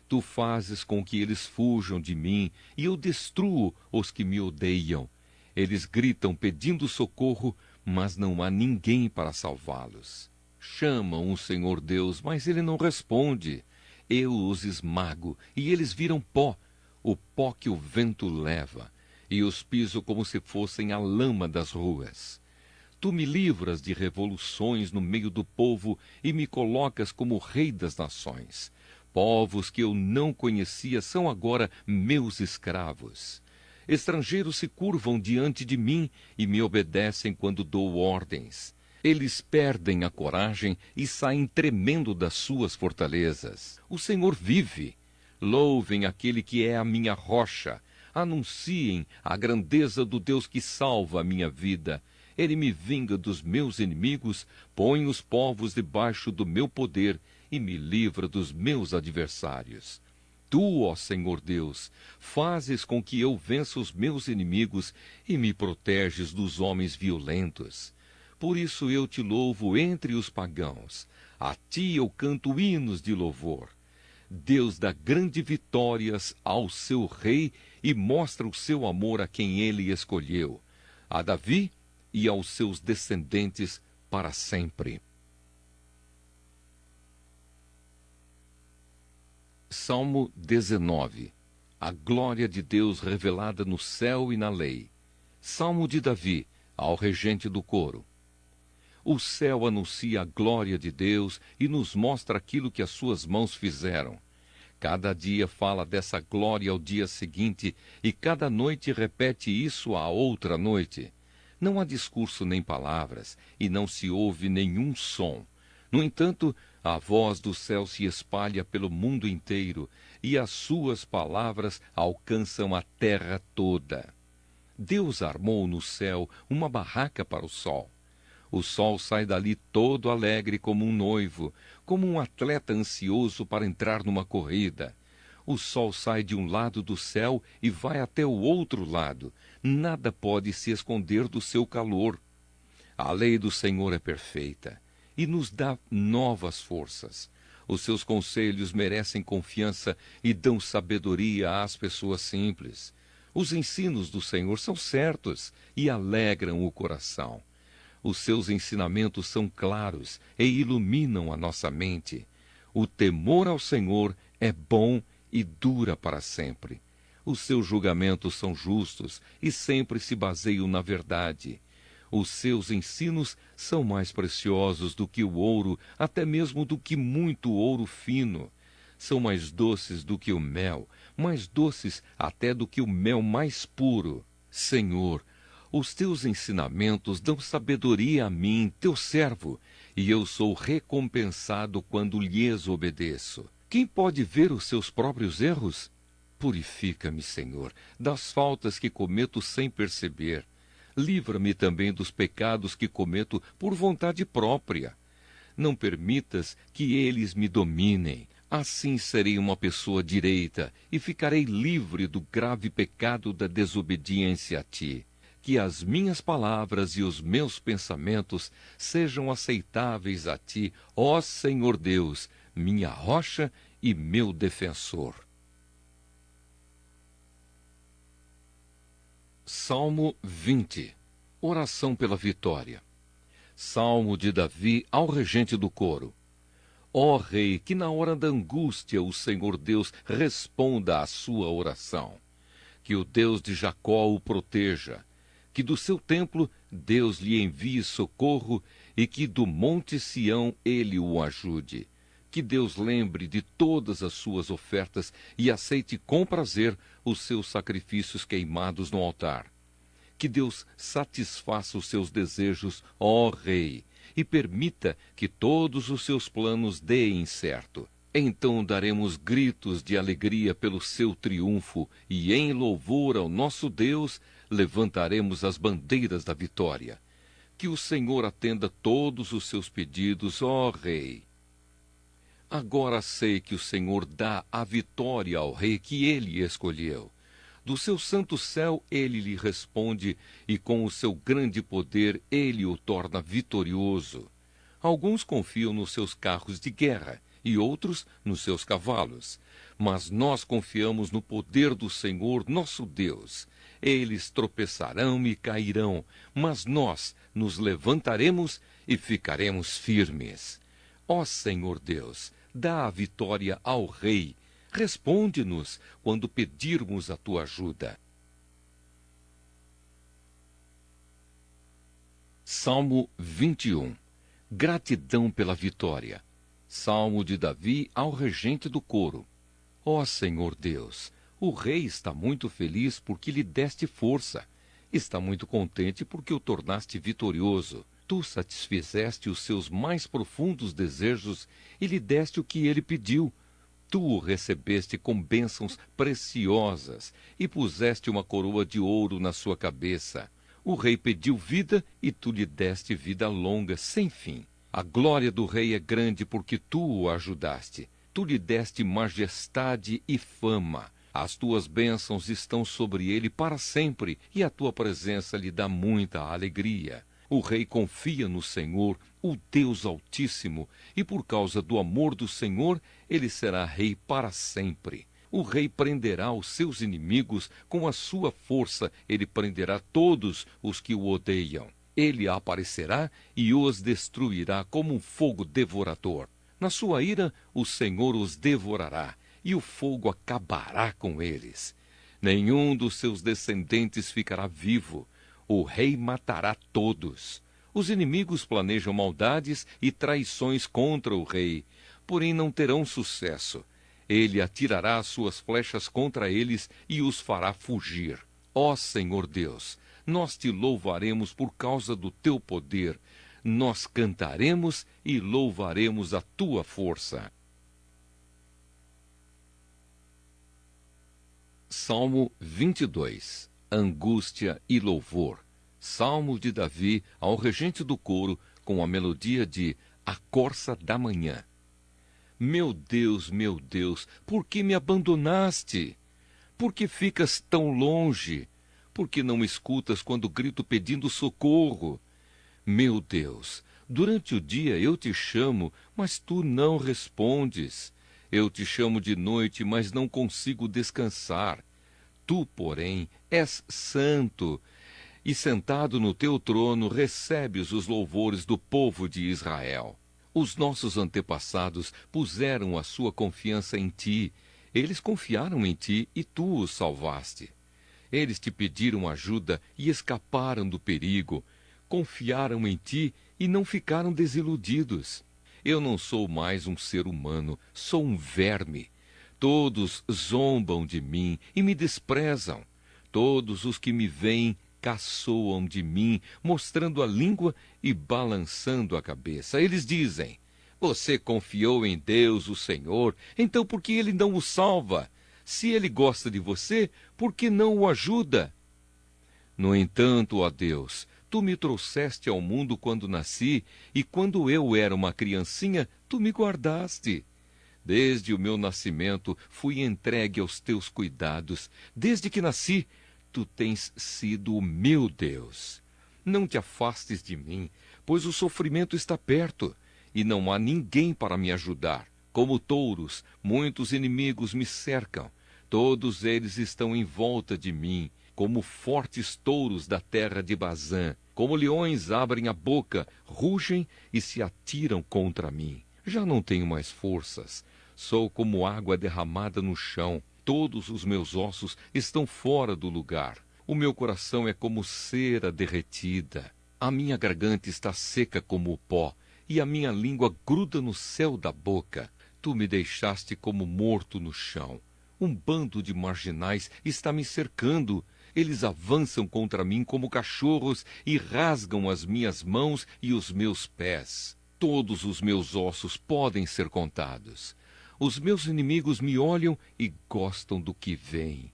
S1: Tu fazes com que eles fujam de mim e eu destruo os que me odeiam. Eles gritam pedindo socorro, mas não há ninguém para salvá-los. Chamam o Senhor Deus, mas ele não responde. Eu os esmago e eles viram pó, o pó que o vento leva, e os piso como se fossem a lama das ruas. Tu me livras de revoluções no meio do povo e me colocas como rei das nações. Povos que eu não conhecia são agora meus escravos. Estrangeiros se curvam diante de mim e me obedecem quando dou ordens. Eles perdem a coragem e saem tremendo das suas fortalezas. O Senhor vive. Louvem aquele que é a minha rocha. Anunciem a grandeza do Deus que salva a minha vida. Ele me vinga dos meus inimigos, põe os povos debaixo do meu poder e me livra dos meus adversários. Tu, ó Senhor Deus, fazes com que eu vença os meus inimigos e me proteges dos homens violentos. Por isso eu te louvo entre os pagãos. A ti eu canto hinos de louvor. Deus dá grandes vitórias ao seu rei e mostra o seu amor a quem ele escolheu, a Davi e aos seus descendentes para sempre. Salmo 19. A glória de Deus revelada no céu e na lei. Salmo de Davi, ao regente do coro. O céu anuncia a glória de Deus e nos mostra aquilo que as suas mãos fizeram. Cada dia fala dessa glória ao dia seguinte, e cada noite repete isso à outra noite. Não há discurso nem palavras, e não se ouve nenhum som. No entanto, a voz do céu se espalha pelo mundo inteiro, e as suas palavras alcançam a terra toda. Deus armou no céu uma barraca para o sol. O sol sai dali todo alegre como um noivo, como um atleta ansioso para entrar numa corrida. O sol sai de um lado do céu e vai até o outro lado. Nada pode se esconder do seu calor. A lei do Senhor é perfeita e nos dá novas forças. Os seus conselhos merecem confiança e dão sabedoria às pessoas simples. Os ensinos do Senhor são certos e alegram o coração. Os seus ensinamentos são claros e iluminam a nossa mente. O temor ao Senhor é bom e dura para sempre. Os seus julgamentos são justos e sempre se baseiam na verdade. Os seus ensinos são mais preciosos do que o ouro, até mesmo do que muito ouro fino. São mais doces do que o mel, mais doces até do que o mel mais puro. Senhor, os teus ensinamentos dão sabedoria a mim, teu servo, e eu sou recompensado quando lhes obedeço. Quem pode ver os seus próprios erros? Purifica-me, Senhor, das faltas que cometo sem perceber. Livra-me também dos pecados que cometo por vontade própria. Não permitas que eles me dominem. Assim serei uma pessoa direita e ficarei livre do grave pecado da desobediência a ti. Que as minhas palavras e os meus pensamentos sejam aceitáveis a ti, ó Senhor Deus, minha rocha e meu defensor. Salmo 20. Oração pela vitória. Salmo de Davi ao regente do coro. Ó Rei, que na hora da angústia o Senhor Deus responda à sua oração. Que o Deus de Jacó o proteja. Que do seu templo Deus lhe envie socorro e que do monte Sião ele o ajude. Que Deus lembre de todas as suas ofertas e aceite com prazer os seus sacrifícios queimados no altar. Que Deus satisfaça os seus desejos, ó Rei, e permita que todos os seus planos deem certo. Então daremos gritos de alegria pelo seu triunfo e, em louvor ao nosso Deus, levantaremos as bandeiras da vitória. Que o Senhor atenda todos os seus pedidos, ó Rei. Agora sei que o Senhor dá a vitória ao rei que ele escolheu. Do seu santo céu ele lhe responde, e com o seu grande poder ele o torna vitorioso. Alguns confiam nos seus carros de guerra, e outros nos seus cavalos. Mas nós confiamos no poder do Senhor, nosso Deus. Eles tropeçarão e cairão, mas nós nos levantaremos e ficaremos firmes. Ó Senhor Deus, dá a vitória ao Rei. Responde-nos quando pedirmos a tua ajuda. Salmo 21. Gratidão pela vitória. Salmo de Davi ao regente do coro. Ó Senhor Deus, o rei está muito feliz porque lhe deste força. Está muito contente porque o tornaste vitorioso. Tu satisfizeste os seus mais profundos desejos e lhe deste o que ele pediu. Tu o recebeste com bênçãos preciosas e puseste uma coroa de ouro na sua cabeça. O rei pediu vida e tu lhe deste vida longa, sem fim. A glória do rei é grande porque tu o ajudaste. Tu lhe deste majestade e fama. As tuas bênçãos estão sobre ele para sempre e a tua presença lhe dá muita alegria. O rei confia no Senhor, o Deus Altíssimo, e por causa do amor do Senhor, ele será rei para sempre. O rei prenderá os seus inimigos com a sua força, ele prenderá todos os que o odeiam. Ele aparecerá e os destruirá como um fogo devorador. Na sua ira, o Senhor os devorará, e o fogo acabará com eles. Nenhum dos seus descendentes ficará vivo. O rei matará todos. Os inimigos planejam maldades e traições contra o rei, porém não terão sucesso. Ele atirará suas flechas contra eles e os fará fugir. Ó Senhor Deus, nós te louvaremos por causa do teu poder. Nós cantaremos e louvaremos a tua força. Salmo 22. Angústia e louvor. Salmo de Davi ao regente do coro, com a melodia de A Corça da Manhã. Meu Deus, por que me abandonaste? Por que ficas tão longe? Por que não me escutas quando grito pedindo socorro? Meu Deus, durante o dia eu te chamo, mas tu não respondes. Eu te chamo de noite, mas não consigo descansar. Tu, porém, és santo, e sentado no teu trono recebes os louvores do povo de Israel. Os nossos antepassados puseram a sua confiança em ti. Eles confiaram em ti e tu os salvaste. Eles te pediram ajuda e escaparam do perigo. Confiaram em ti e não ficaram desiludidos. Eu não sou mais um ser humano, sou um verme. Todos zombam de mim e me desprezam. Todos os que me veem caçoam de mim, mostrando a língua e balançando a cabeça. Eles dizem: você confiou em Deus, o Senhor, então por que ele não o salva? Se ele gosta de você, por que não o ajuda? No entanto, ó Deus, tu me trouxeste ao mundo quando nasci, e quando eu era uma criancinha, tu me guardaste. Desde o meu nascimento fui entregue aos teus cuidados. Desde que nasci, tu tens sido o meu Deus. Não te afastes de mim, pois o sofrimento está perto, e não há ninguém para me ajudar. Como touros, muitos inimigos me cercam. Todos eles estão em volta de mim, como fortes touros da terra de Bazã. Como leões abrem a boca, rugem e se atiram contra mim. Já não tenho mais forças. Sou como água derramada no chão. Todos os meus ossos estão fora do lugar. O meu coração é como cera derretida. A minha garganta está seca como o pó, e a minha língua gruda no céu da boca. Tu me deixaste como morto no chão. Um bando de marginais está me cercando. Eles avançam contra mim como cachorros e rasgam as minhas mãos e os meus pés. Todos os meus ossos podem ser contados. Os meus inimigos me olham e gostam do que veem.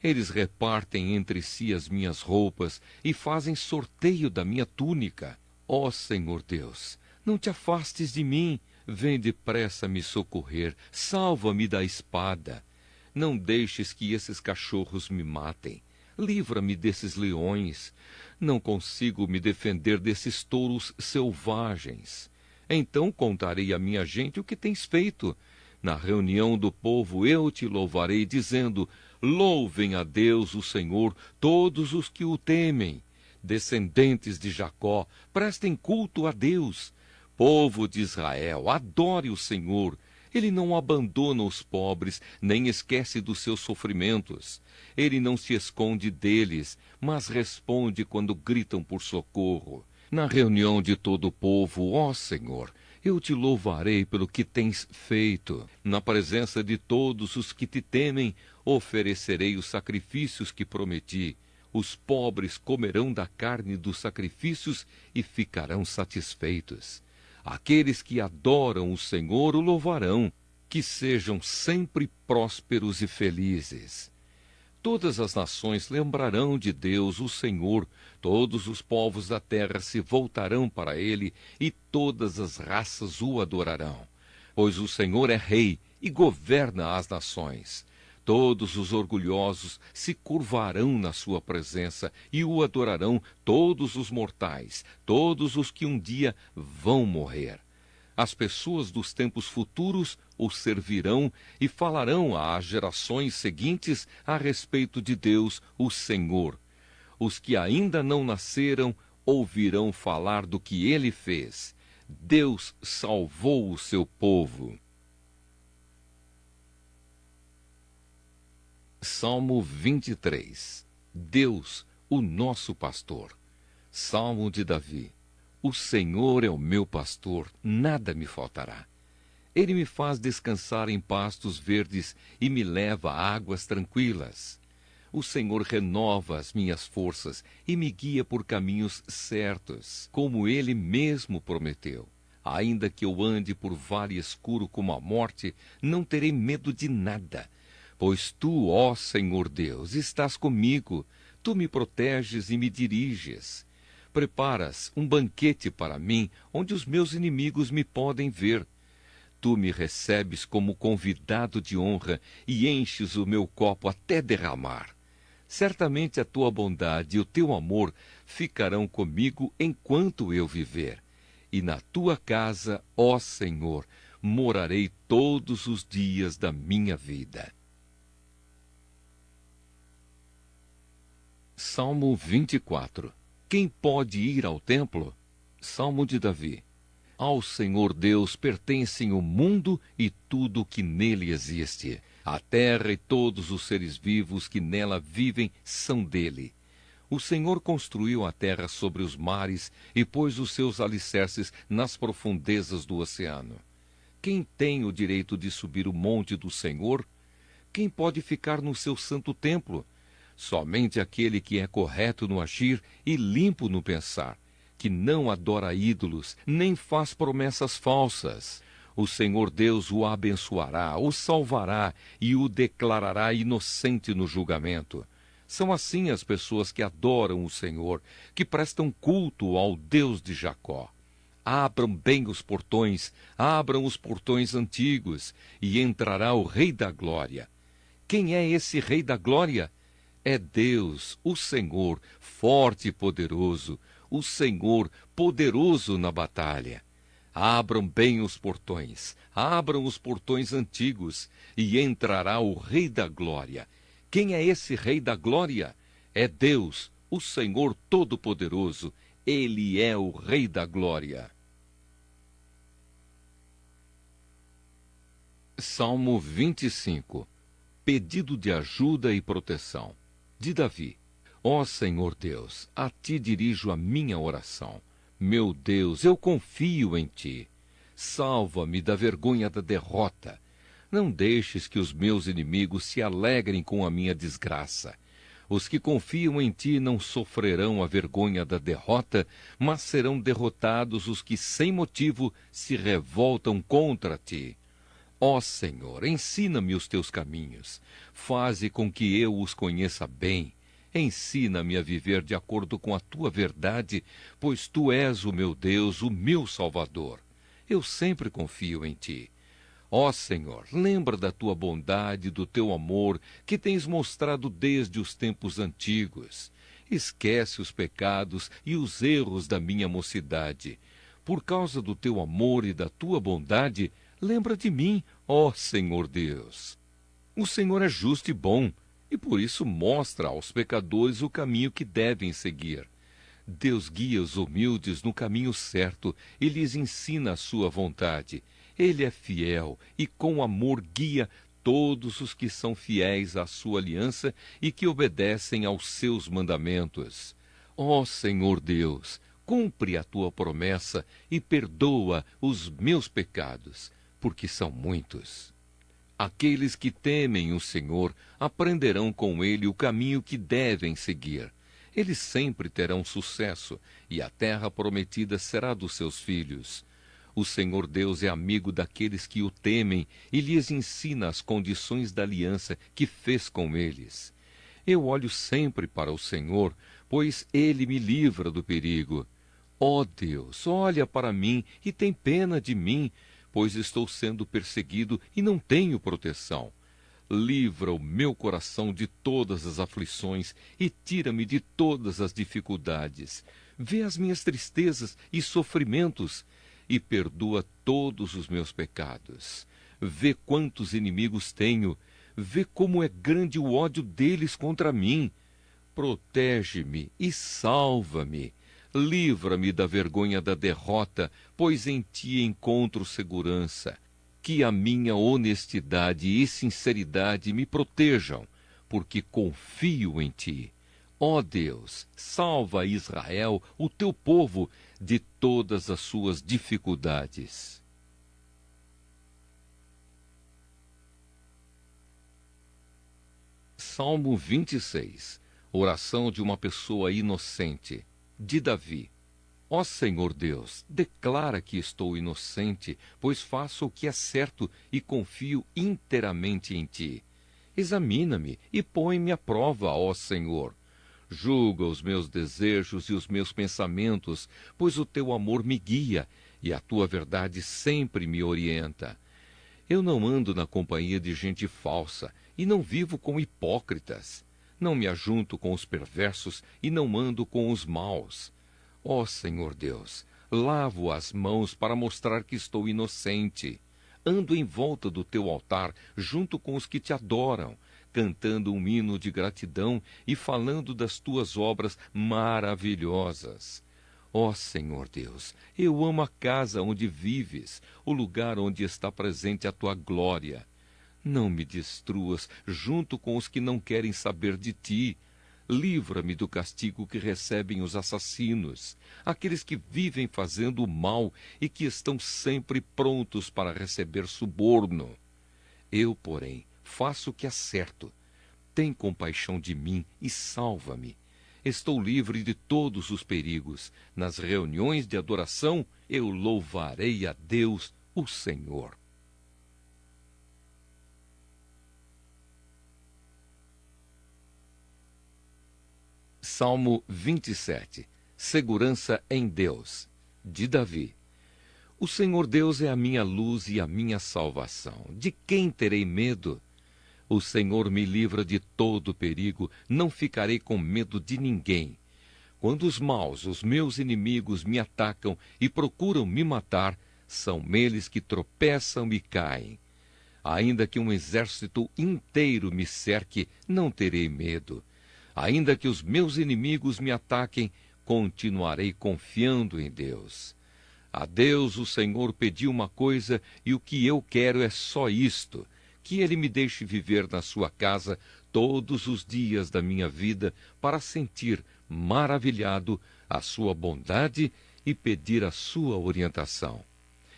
S1: Eles repartem entre si as minhas roupas e fazem sorteio da minha túnica. Ó Senhor Deus, não te afastes de mim. Vem depressa me socorrer. Salva-me da espada. Não deixes que esses cachorros me matem. Livra-me desses leões. Não consigo me defender desses touros selvagens. Então contarei à minha gente o que tens feito. Na reunião do povo eu te louvarei, dizendo: louvem a Deus, o Senhor, todos os que o temem. Descendentes de Jacó, prestem culto a Deus. Povo de Israel, adore o Senhor. Ele não abandona os pobres, nem esquece dos seus sofrimentos. Ele não se esconde deles, mas responde quando gritam por socorro. Na reunião de todo o povo, ó Senhor, eu te louvarei pelo que tens feito. Na presença de todos os que te temem, oferecerei os sacrifícios que prometi. Os pobres comerão da carne dos sacrifícios e ficarão satisfeitos. Aqueles que adoram o Senhor o louvarão. Que sejam sempre prósperos e felizes. Todas as nações lembrarão de Deus, o Senhor. Todos os povos da terra se voltarão para ele, e todas as raças o adorarão. Pois o Senhor é rei e governa as nações. Todos os orgulhosos se curvarão na sua presença e o adorarão todos os mortais, todos os que um dia vão morrer. As pessoas dos tempos futuros o servirão e falarão às gerações seguintes a respeito de Deus, o Senhor. Os que ainda não nasceram ouvirão falar do que ele fez. Deus salvou o seu povo. Salmo 23. Deus, o nosso pastor. Salmo de Davi. O Senhor é o meu pastor, nada me faltará. Ele me faz descansar em pastos verdes e me leva a águas tranquilas. O Senhor renova as minhas forças e me guia por caminhos certos, como Ele mesmo prometeu. Ainda que eu ande por vale escuro como a morte, não terei medo de nada. Pois tu, ó Senhor Deus, estás comigo, tu me proteges e me diriges. Preparas um banquete para mim, onde os meus inimigos me podem ver. Tu me recebes como convidado de honra e enches o meu copo até derramar. Certamente a tua bondade e o teu amor ficarão comigo enquanto eu viver. E na tua casa, ó Senhor, morarei todos os dias da minha vida. Salmo 24. Quem pode ir ao templo? Salmo de Davi. Ao Senhor Deus pertencem o mundo e tudo o que nele existe. A terra e todos os seres vivos que nela vivem são dele. O Senhor construiu a terra sobre os mares e pôs os seus alicerces nas profundezas do oceano. Quem tem o direito de subir o monte do Senhor? Quem pode ficar no seu santo templo? Somente aquele que é correto no agir e limpo no pensar, que não adora ídolos, nem faz promessas falsas. O Senhor Deus o abençoará, o salvará e o declarará inocente no julgamento. São assim as pessoas que adoram o Senhor, que prestam culto ao Deus de Jacó. Abram bem os portões, abram os portões antigos, e entrará o Rei da Glória. Quem é esse Rei da Glória? É Deus, o Senhor, forte e poderoso, o Senhor, poderoso na batalha. Abram bem os portões, abram os portões antigos, e entrará o Rei da Glória. Quem é esse Rei da Glória? É Deus, o Senhor Todo-Poderoso. Ele é o Rei da Glória. Salmo 25. Pedido de ajuda e proteção. De Davi. Ó Senhor Deus, a ti dirijo a minha oração. Meu Deus, eu confio em ti. Salva-me da vergonha da derrota. Não deixes que os meus inimigos se alegrem com a minha desgraça. Os que confiam em ti não sofrerão a vergonha da derrota, mas serão derrotados os que sem motivo se revoltam contra ti. Ó Senhor, ensina-me os teus caminhos, faze com que eu os conheça bem. Ensina-me a viver de acordo com a tua verdade, pois tu és o meu Deus, o meu Salvador. Eu sempre confio em ti. Ó Senhor, lembra da tua bondade e do teu amor que tens mostrado desde os tempos antigos. Esquece os pecados e os erros da minha mocidade. Por causa do teu amor e da tua bondade, lembra de mim, ó Senhor Deus. O Senhor é justo e bom, e por isso mostra aos pecadores o caminho que devem seguir. Deus guia os humildes no caminho certo e lhes ensina a sua vontade. Ele é fiel e com amor guia todos os que são fiéis à sua aliança e que obedecem aos seus mandamentos. Ó Senhor Deus, cumpre a tua promessa e perdoa os meus pecados, porque são muitos. Aqueles que temem o Senhor aprenderão com ele o caminho que devem seguir. Eles sempre terão sucesso, e a terra prometida será dos seus filhos. O Senhor Deus é amigo daqueles que o temem e lhes ensina as condições da aliança que fez com eles. Eu olho sempre para o Senhor, pois ele me livra do perigo. Ó Deus, olha para mim e tem pena de mim, pois estou sendo perseguido e não tenho proteção. livra o meu coração de todas as aflições e tira-me de todas as dificuldades. Vê as minhas tristezas e sofrimentos e perdoa todos os meus pecados. Vê quantos inimigos tenho, vê como é grande o ódio deles contra mim. Protege-me e salva-me. Livra-me da vergonha da derrota, pois em ti encontro segurança. Que a minha honestidade e sinceridade me protejam, porque confio em ti. Ó Deus, salva Israel, o teu povo, de todas as suas dificuldades. Salmo 26. Oração de uma pessoa inocente, de Davi. Ó Senhor Deus, declara que estou inocente, pois faço o que é certo e confio inteiramente em ti. Examina-me e põe-me à prova, ó Senhor. Julga os meus desejos e os meus pensamentos, pois o teu amor me guia e a tua verdade sempre me orienta. Eu não ando na companhia de gente falsa e não vivo com hipócritas. Não me ajunto com os perversos e não ando com os maus. Ó Senhor Deus, lavo as mãos para mostrar que estou inocente. Ando em volta do teu altar, junto com os que te adoram, cantando um hino de gratidão e falando das tuas obras maravilhosas. Ó Senhor Deus, eu amo a casa onde vives, o lugar onde está presente a tua glória. Não me destruas junto com os que não querem saber de ti. Livra-me do castigo que recebem os assassinos, aqueles que vivem fazendo o mal e que estão sempre prontos para receber suborno. Eu, porém, faço o que é certo. Tem compaixão de mim e salva-me. Estou livre de todos os perigos. Nas reuniões de adoração, eu louvarei a Deus, o Senhor. Salmo 27. Segurança em Deus, de Davi. O Senhor Deus é a minha luz e a minha salvação. De quem terei medo? O Senhor me livra de todo perigo, não ficarei com medo de ninguém. Quando os maus, os meus inimigos, me atacam e procuram me matar, são eles que tropeçam e caem. Ainda que um exército inteiro me cerque, não terei medo. Ainda que os meus inimigos me ataquem, continuarei confiando em Deus. A Deus o Senhor pedi uma coisa, e o que eu quero é só isto: que Ele me deixe viver na sua casa todos os dias da minha vida, para sentir, maravilhado, a sua bondade e pedir a sua orientação.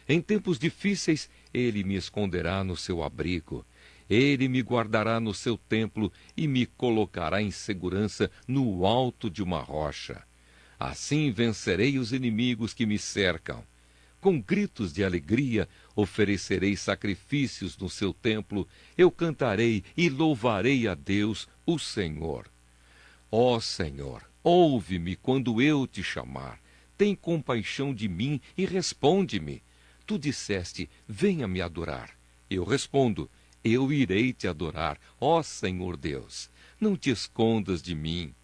S1: Em tempos difíceis, Ele me esconderá no seu abrigo. Ele me guardará no seu templo e me colocará em segurança no alto de uma rocha. Assim vencerei os inimigos que me cercam. Com gritos de alegria oferecerei sacrifícios no seu templo. Eu cantarei e louvarei a Deus, o Senhor. Ó Senhor, ouve-me quando eu te chamar. Tem compaixão de mim e responde-me. Tu disseste, venha me adorar. Eu respondo, eu irei te adorar, ó Senhor Deus. Não te escondas de mim.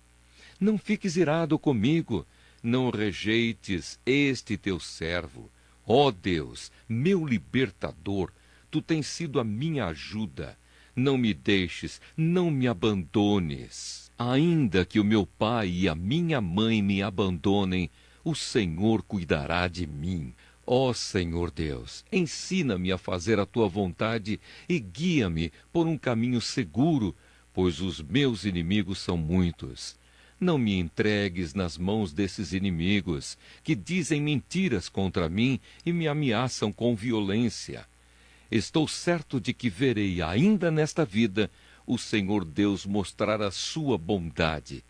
S1: Não fiques irado comigo. Não rejeites este teu servo. Ó Deus, meu libertador, tu tens sido a minha ajuda. Não me deixes, não me abandones. Ainda que o meu pai e a minha mãe me abandonem, o Senhor cuidará de mim. Ó Senhor Deus, ensina-me a fazer a tua vontade e guia-me por um caminho seguro, pois os meus inimigos são muitos. Não me entregues nas mãos desses inimigos, que dizem mentiras contra mim e me ameaçam com violência. Estou certo de que verei ainda nesta vida o Senhor Deus mostrar a sua bondade.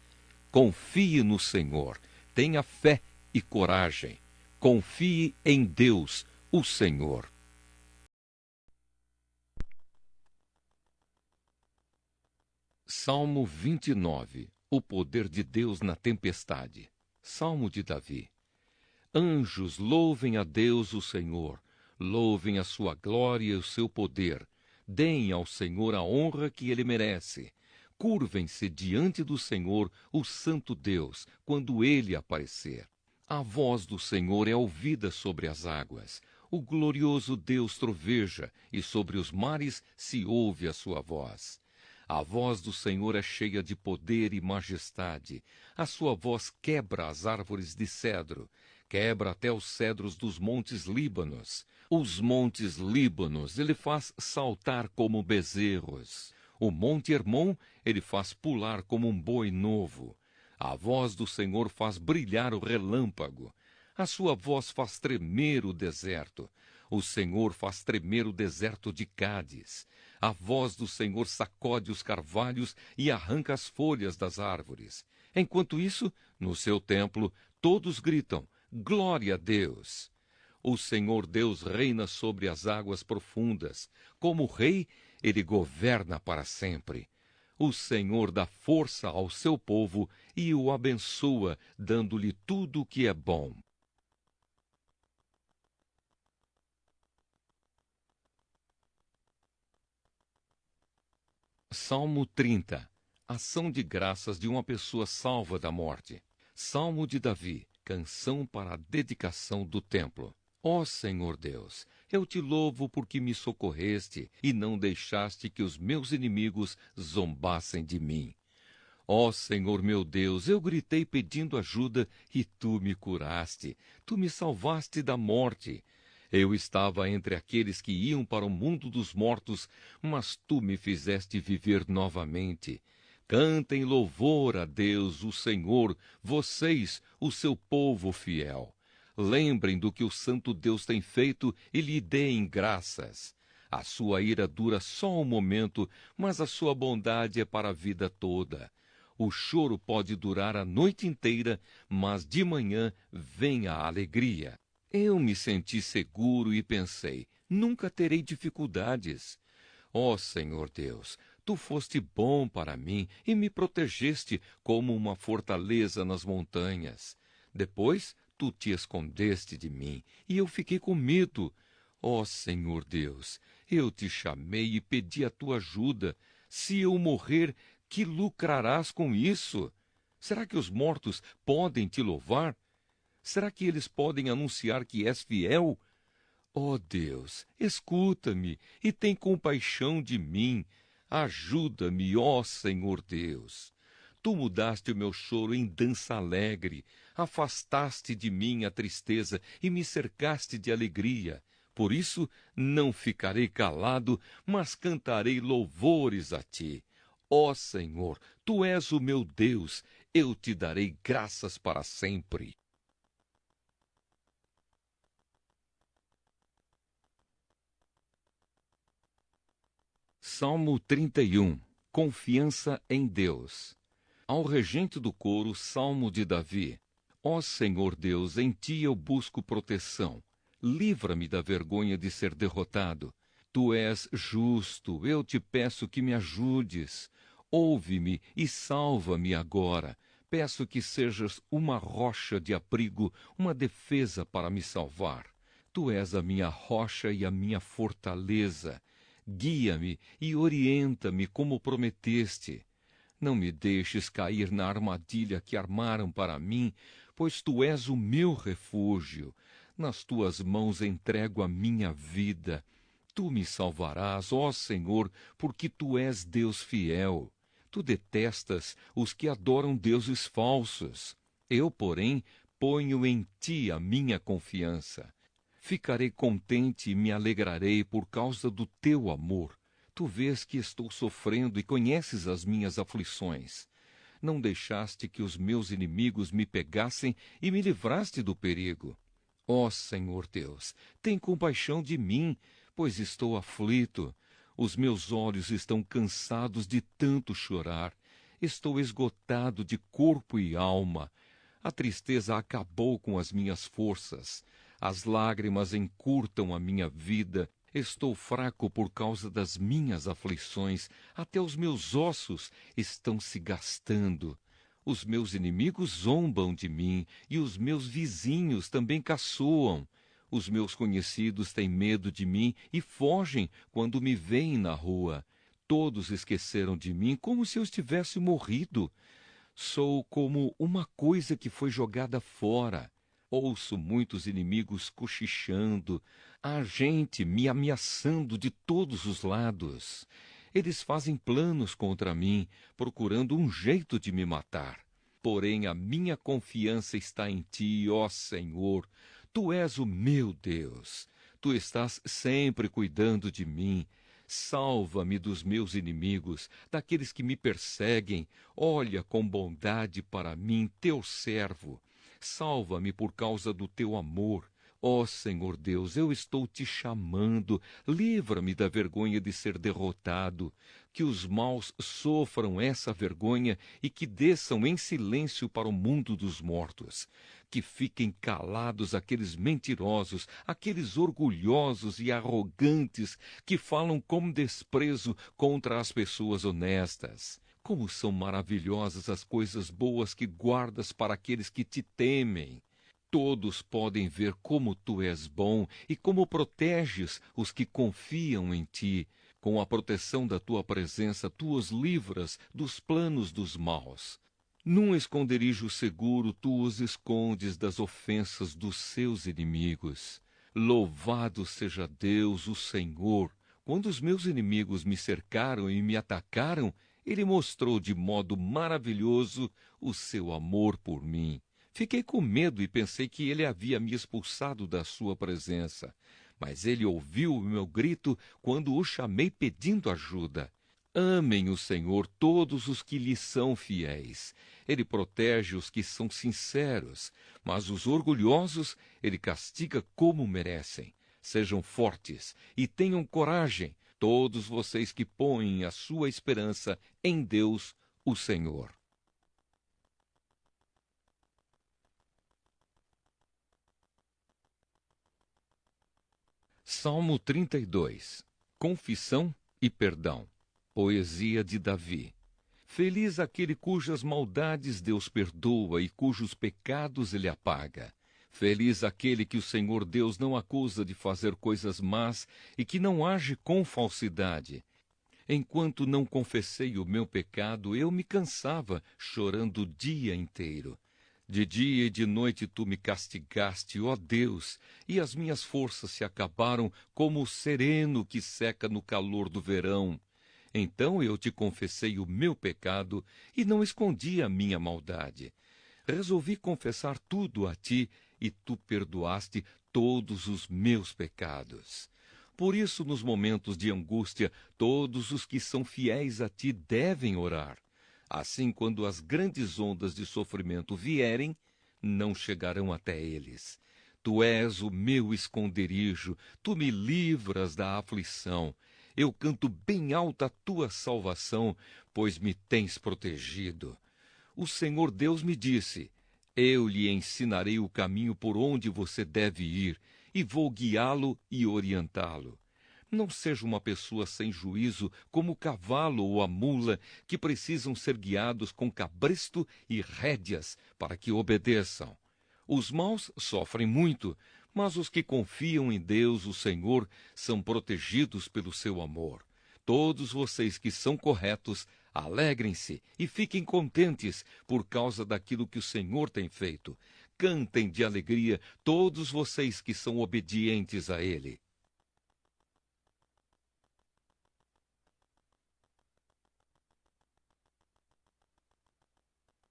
S1: Confie no Senhor, tenha fé e coragem. Confie em Deus, o Senhor. Salmo 29. O poder de Deus na tempestade. Salmo de Davi. Anjos, louvem a Deus o Senhor. Louvem a sua glória e o seu poder. Deem ao Senhor a honra que ele merece. Curvem-se diante do Senhor, o Santo Deus, quando ele aparecer. A voz do Senhor é ouvida sobre as águas. O glorioso Deus troveja, e sobre os mares se ouve a sua voz. A voz do Senhor é cheia de poder e majestade. A sua voz quebra as árvores de cedro, quebra até os cedros dos montes Líbanos. Os montes Líbanos ele faz saltar como bezerros. O monte Hermon ele faz pular como um boi novo. A voz do Senhor faz brilhar o relâmpago. A sua voz faz tremer o deserto. O Senhor faz tremer o deserto de Cádiz. A voz do Senhor sacode os carvalhos e arranca as folhas das árvores. Enquanto isso, no seu templo, todos gritam: Glória a Deus! O Senhor Deus reina sobre as águas profundas. Como rei, ele governa para sempre. O Senhor dá força ao seu povo e o abençoa, dando-lhe tudo o que é bom. Salmo 30. Ação de graças de uma pessoa salva da morte. Salmo de Davi. Canção para a dedicação do templo. Ó Senhor Deus, eu te louvo porque me socorreste e não deixaste que os meus inimigos zombassem de mim. Ó Senhor meu Deus, eu gritei pedindo ajuda e tu me curaste. Tu me salvaste da morte. Eu estava entre aqueles que iam para o mundo dos mortos, mas tu me fizeste viver novamente. Cantem louvor a Deus, o Senhor, vocês, o seu povo fiel. Lembrem do que o Santo Deus tem feito e lhe deem graças. A sua ira dura só um momento, mas a sua bondade é para a vida toda. O choro pode durar a noite inteira, mas de manhã vem a alegria. Eu me senti seguro e pensei, nunca terei dificuldades. Ó Senhor Deus, tu foste bom para mim e me protegeste como uma fortaleza nas montanhas. Depois, tu te escondeste de mim e eu fiquei com medo. Ó Senhor Deus, eu te chamei e pedi a tua ajuda. Se eu morrer, que lucrarás com isso? Será que os mortos podem te louvar? Será que eles podem anunciar que és fiel? Ó Deus, escuta-me e tem compaixão de mim. Ajuda-me, ó Senhor Deus. Tu mudaste o meu choro em dança alegre, afastaste de mim a tristeza e me cercaste de alegria. Por isso não ficarei calado, mas cantarei louvores a ti. Ó Senhor, tu és o meu Deus, eu te darei graças para sempre. Salmo 31. Confiança em Deus. Ao regente do coro, Salmo de Davi. Ó Senhor Deus, em ti eu busco proteção. Livra-me da vergonha de ser derrotado. Tu és justo, eu te peço que me ajudes. Ouve-me e salva-me agora. Peço que sejas uma rocha de abrigo, uma defesa para me salvar. Tu és a minha rocha e a minha fortaleza. Guia-me e orienta-me como prometeste. Não me deixes cair na armadilha que armaram para mim, pois tu és o meu refúgio. Nas tuas mãos entrego a minha vida. Tu me salvarás, ó Senhor, porque tu és Deus fiel. Tu detestas os que adoram deuses falsos. Eu, porém, ponho em ti a minha confiança. Ficarei contente e me alegrarei por causa do teu amor. Tu vês que estou sofrendo e conheces as minhas aflições. Não deixaste que os meus inimigos me pegassem e me livraste do perigo. Ó Senhor Deus, tem compaixão de mim, pois estou aflito. Os meus olhos estão cansados de tanto chorar. Estou esgotado de corpo e alma. A tristeza acabou com as minhas forças. As lágrimas encurtam a minha vida. Estou fraco por causa das minhas aflições. Até os meus ossos estão se gastando. Os meus inimigos zombam de mim e os meus vizinhos também caçoam. Os meus conhecidos têm medo de mim e fogem quando me veem na rua. Todos esqueceram de mim como se eu estivesse morrido. Sou como uma coisa que foi jogada fora. Ouço muitos inimigos cochichando, há gente me ameaçando de todos os lados. Eles fazem planos contra mim, procurando um jeito de me matar. Porém, a minha confiança está em ti, ó Senhor. Tu és o meu Deus. Tu estás sempre cuidando de mim. Salva-me dos meus inimigos, daqueles que me perseguem. Olha com bondade para mim, teu servo. Salva-me por causa do teu amor. Ó Senhor Deus, eu estou te chamando. Livra-me da vergonha de ser derrotado. Que os maus sofram essa vergonha e que desçam em silêncio para o mundo dos mortos. Que fiquem calados aqueles mentirosos, aqueles orgulhosos e arrogantes que falam com desprezo contra as pessoas honestas. Como são maravilhosas as coisas boas que guardas para aqueles que te temem. Todos podem ver como tu és bom e como proteges os que confiam em ti. Com a proteção da tua presença, tu os livras dos planos dos maus. Num esconderijo seguro, tu os escondes das ofensas dos seus inimigos. Louvado seja Deus, o Senhor. Quando os meus inimigos me cercaram e me atacaram, ele mostrou de modo maravilhoso o seu amor por mim. Fiquei com medo e pensei que ele havia me expulsado da sua presença. Mas ele ouviu o meu grito quando o chamei pedindo ajuda. Amem o Senhor todos os que lhe são fiéis. Ele protege os que são sinceros, mas os orgulhosos ele castiga como merecem. Sejam fortes e tenham coragem, todos vocês que põem a sua esperança em Deus, o Senhor. Salmo 32. Confissão e perdão. Poesia de Davi. Feliz aquele cujas maldades Deus perdoa e cujos pecados ele apaga. Feliz aquele que o Senhor Deus não acusa de fazer coisas más e que não age com falsidade. Enquanto não confessei o meu pecado, eu me cansava, chorando o dia inteiro. De dia e de noite tu me castigaste, ó Deus, e as minhas forças se acabaram como o sereno que seca no calor do verão. Então eu te confessei o meu pecado e não escondi a minha maldade. Resolvi confessar tudo a ti e tu perdoaste todos os meus pecados. Por isso, nos momentos de angústia, todos os que são fiéis a ti devem orar. Assim, quando as grandes ondas de sofrimento vierem, não chegarão até eles. Tu és o meu esconderijo, tu me livras da aflição. Eu canto bem alta a tua salvação, pois me tens protegido. O Senhor Deus me disse: eu lhe ensinarei o caminho por onde você deve ir, e vou guiá-lo e orientá-lo. Não seja uma pessoa sem juízo como o cavalo ou a mula, que precisam ser guiados com cabresto e rédeas para que obedeçam. Os maus sofrem muito, mas os que confiam em Deus, o Senhor, são protegidos pelo seu amor. Todos vocês que são corretos, alegrem-se e fiquem contentes por causa daquilo que o Senhor tem feito. Cantem de alegria todos vocês que são obedientes a Ele.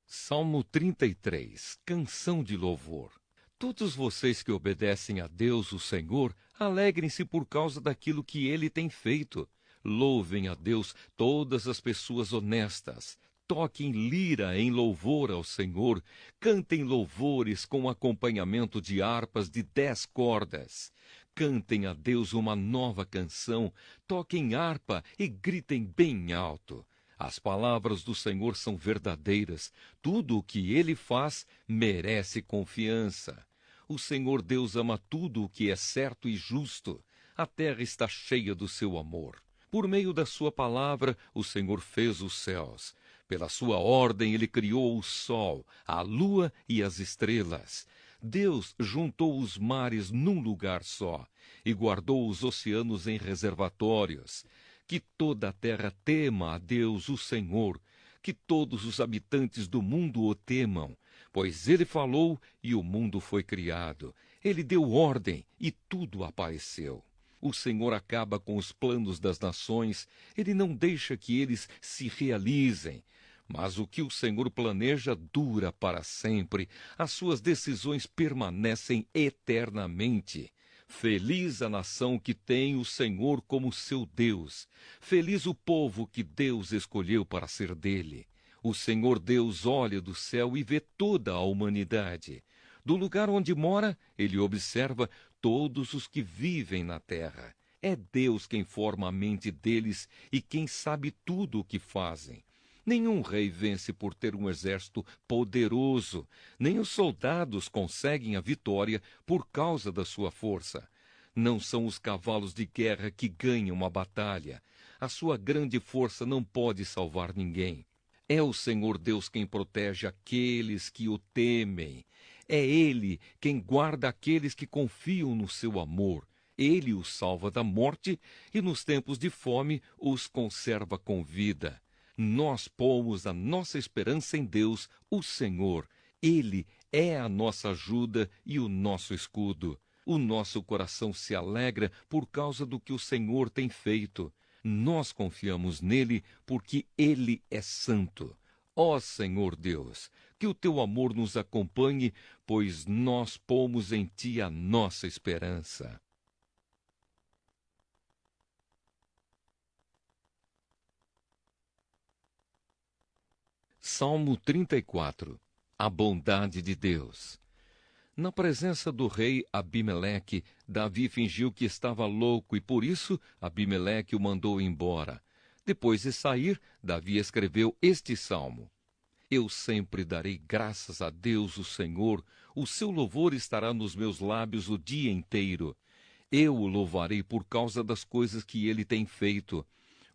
S1: Salmo 33, Canção de Louvor. Todos vocês que obedecem a Deus, o Senhor, alegrem-se por causa daquilo que Ele tem feito. Louvem a Deus todas as pessoas honestas. Toquem lira em louvor ao Senhor. Cantem louvores com acompanhamento de harpas de 10 cordas. Cantem a Deus uma nova canção. Toquem harpa e gritem bem alto. As palavras do Senhor são verdadeiras. Tudo o que Ele faz merece confiança. O Senhor Deus ama tudo o que é certo e justo. A terra está cheia do seu amor. Por meio da sua palavra, o Senhor fez os céus. Pela sua ordem, Ele criou o sol, a lua e as estrelas. Deus juntou os mares num lugar só e guardou os oceanos em reservatórios. Que toda a terra tema a Deus, o Senhor, que todos os habitantes do mundo o temam, pois ele falou e o mundo foi criado. Ele deu ordem e tudo apareceu. O Senhor acaba com os planos das nações, ele não deixa que eles se realizem. Mas o que o Senhor planeja dura para sempre, as suas decisões permanecem eternamente. Feliz a nação que tem o Senhor como seu Deus. Feliz o povo que Deus escolheu para ser dele. O Senhor Deus olha do céu e vê toda a humanidade. Do lugar onde mora, ele observa todos os que vivem na terra. É Deus quem forma a mente deles e quem sabe tudo o que fazem. Nenhum rei vence por ter um exército poderoso, nem os soldados conseguem a vitória por causa da sua força. Não são os cavalos de guerra que ganham a batalha. A sua grande força não pode salvar ninguém. É o Senhor Deus quem protege aqueles que o temem. É Ele quem guarda aqueles que confiam no seu amor. Ele os salva da morte e nos tempos de fome os conserva com vida. Nós pomos a nossa esperança em Deus, o Senhor. Ele é a nossa ajuda e o nosso escudo. O nosso coração se alegra por causa do que o Senhor tem feito. Nós confiamos nele porque ele é santo. Ó Senhor Deus, que o teu amor nos acompanhe, pois nós pomos em ti a nossa esperança. Salmo 34. A bondade de Deus. Na presença do rei Abimeleque, Davi fingiu que estava louco e por isso Abimeleque o mandou embora. Depois de sair, Davi escreveu este salmo. Eu sempre darei graças a Deus, o Senhor, o seu louvor estará nos meus lábios o dia inteiro. Eu o louvarei por causa das coisas que ele tem feito.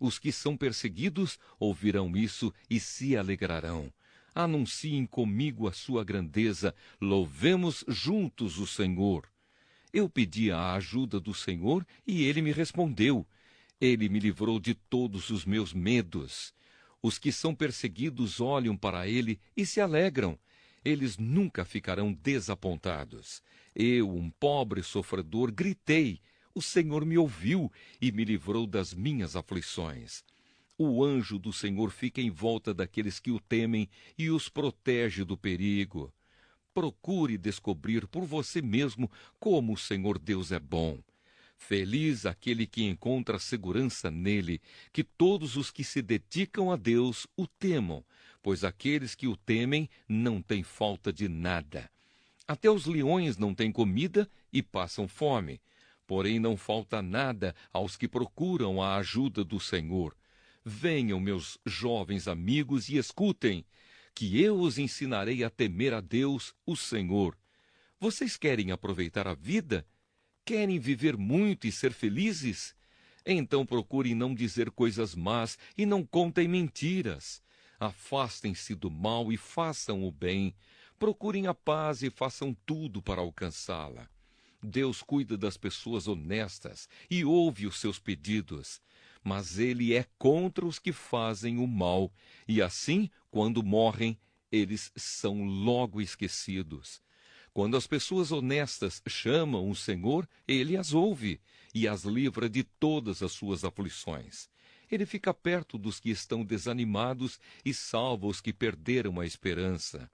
S1: Os que são perseguidos ouvirão isso e se alegrarão. Anunciem comigo a sua grandeza, louvemos juntos o Senhor. Eu pedi a ajuda do Senhor e ele me respondeu. Ele me livrou de todos os meus medos. Os que são perseguidos olham para ele e se alegram. Eles nunca ficarão desapontados. Eu, um pobre sofredor, gritei. O Senhor me ouviu e me livrou das minhas aflições. O anjo do Senhor fica em volta daqueles que o temem e os protege do perigo. Procure descobrir por você mesmo como o Senhor Deus é bom. Feliz aquele que encontra segurança nele, que todos os que se dedicam a Deus o temam, pois aqueles que o temem não têm falta de nada. Até os leões não têm comida e passam fome. Porém, não falta nada aos que procuram a ajuda do Senhor. Venham, meus jovens amigos, e escutem, que eu os ensinarei a temer a Deus, o Senhor. Vocês querem aproveitar a vida? Querem viver muito e ser felizes? Então procurem não dizer coisas más e não contem mentiras. Afastem-se do mal e façam o bem. Procurem a paz e façam tudo para alcançá-la. Deus cuida das pessoas honestas e ouve os seus pedidos, mas ele é contra os que fazem o mal, e assim, quando morrem, eles são logo esquecidos. Quando as pessoas honestas chamam o Senhor, ele as ouve e as livra de todas as suas aflições. Ele fica perto dos que estão desanimados e salva os que perderam a esperança.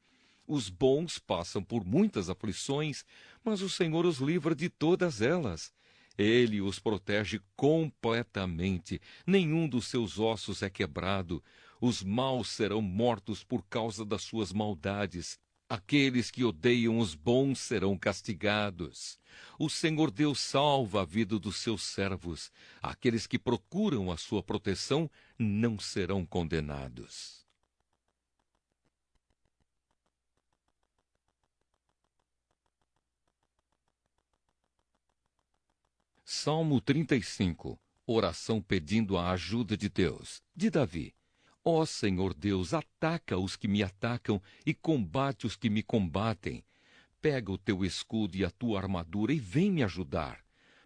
S1: Os bons passam por muitas aflições, mas o Senhor os livra de todas elas. Ele os protege completamente. Nenhum dos seus ossos é quebrado. Os maus serão mortos por causa das suas maldades. Aqueles que odeiam os bons serão castigados. O Senhor Deus salva a vida dos seus servos. Aqueles que procuram a sua proteção não serão condenados. Salmo 35. Oração pedindo a ajuda de Deus, de Davi. Ó Senhor Deus, ataca os que me atacam e combate os que me combatem. Pega o teu escudo e a tua armadura e vem me ajudar.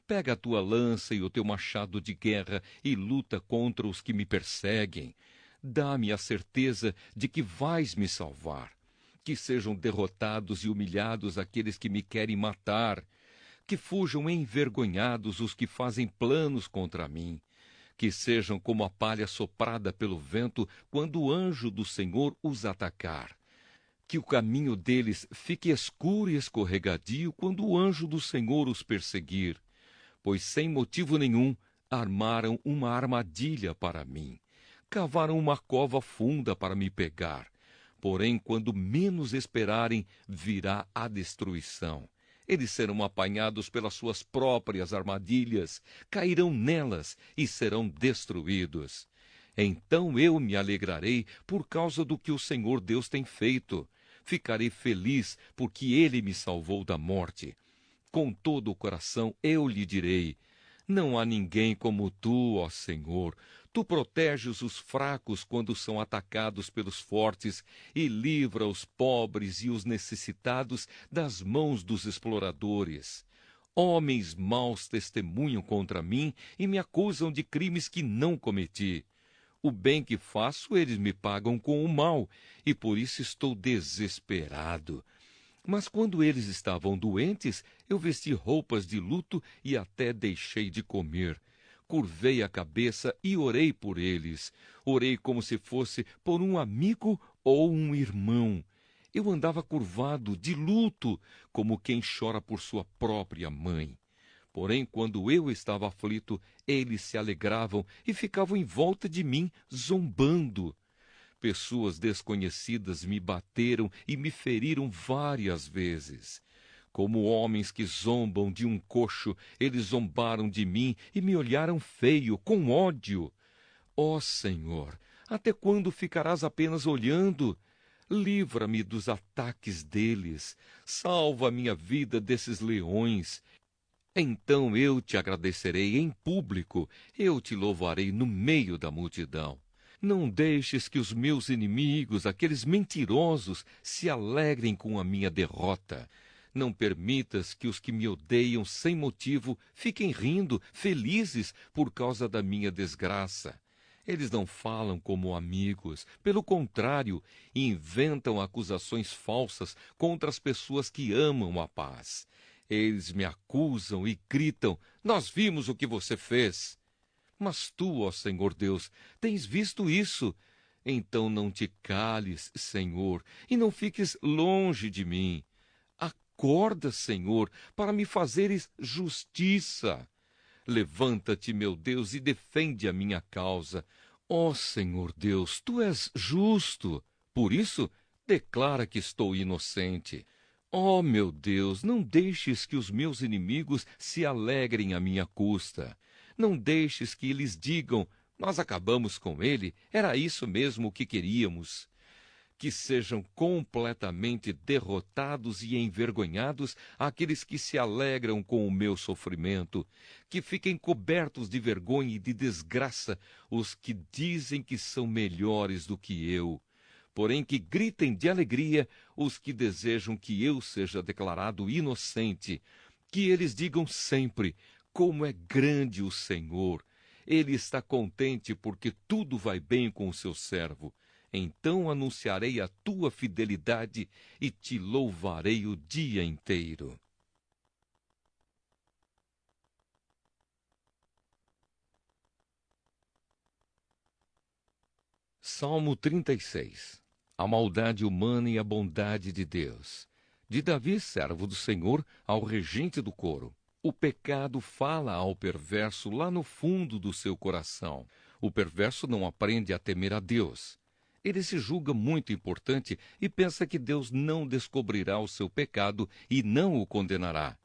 S1: Pega a tua lança e o teu machado de guerra e luta contra os que me perseguem. Dá-me a certeza de que vais me salvar. Que sejam derrotados e humilhados aqueles que me querem matar. Que fujam envergonhados os que fazem planos contra mim. Que sejam como a palha soprada pelo vento quando o anjo do Senhor os atacar. Que o caminho deles fique escuro e escorregadio quando o anjo do Senhor os perseguir. Pois sem motivo nenhum armaram uma armadilha para mim. Cavaram uma cova funda para me pegar. Porém, quando menos esperarem, virá a destruição. Eles serão apanhados pelas suas próprias armadilhas, cairão nelas e serão destruídos. Então eu me alegrarei por causa do que o Senhor Deus tem feito. Ficarei feliz porque Ele me salvou da morte. Com todo o coração eu lhe direi: não há ninguém como tu, ó Senhor. Tu proteges os fracos quando são atacados pelos fortes e livra os pobres e os necessitados das mãos dos exploradores. Homens maus testemunham contra mim e me acusam de crimes que não cometi. O bem que faço eles me pagam com o mal, e por isso estou desesperado. Mas quando eles estavam doentes, eu vesti roupas de luto e até deixei de comer. Curvei a cabeça e orei por eles. Orei como se fosse por um amigo ou um irmão. Eu andava curvado, de luto, como quem chora por sua própria mãe. Porém, quando eu estava aflito, eles se alegravam e ficavam em volta de mim, zombando. Pessoas desconhecidas me bateram e me feriram várias vezes. Como homens que zombam de um coxo, eles zombaram de mim e me olharam feio, com ódio. Ó Senhor, até quando ficarás apenas olhando? Livra-me dos ataques deles. Salva a minha vida desses leões. Então eu te agradecerei em público, eu te louvarei no meio da multidão. Não deixes que os meus inimigos, aqueles mentirosos, se alegrem com a minha derrota. Não permitas que os que me odeiam sem motivo fiquem rindo, felizes por causa da minha desgraça. Eles não falam como amigos, pelo contrário, inventam acusações falsas contra as pessoas que amam a paz. Eles me acusam e gritam: nós vimos o que você fez. Mas tu, ó Senhor Deus, tens visto isso. Então não te cales, Senhor, e não fiques longe de mim. Acorda, Senhor, para me fazeres justiça. Levanta-te, meu Deus, e defende a minha causa. Ó Senhor Deus, tu és justo. Por isso, declara que estou inocente. Ó meu Deus, não deixes que os meus inimigos se alegrem à minha custa. Não deixes que eles digam: nós acabamos com ele, era isso mesmo que queríamos. Que sejam completamente derrotados e envergonhados aqueles que se alegram com o meu sofrimento. Que fiquem cobertos de vergonha e de desgraça os que dizem que são melhores do que eu. Porém que gritem de alegria os que desejam que eu seja declarado inocente. Que eles digam sempre: como é grande o Senhor! Ele está contente porque tudo vai bem com o seu servo. Então anunciarei a tua fidelidade e te louvarei o dia inteiro. Salmo 36. A maldade humana e a bondade de Deus. De Davi, servo do Senhor, ao regente do coro. O pecado fala ao perverso lá no fundo do seu coração. O perverso não aprende a temer a Deus. Ele se julga muito importante e pensa que Deus não descobrirá o seu pecado e não o condenará.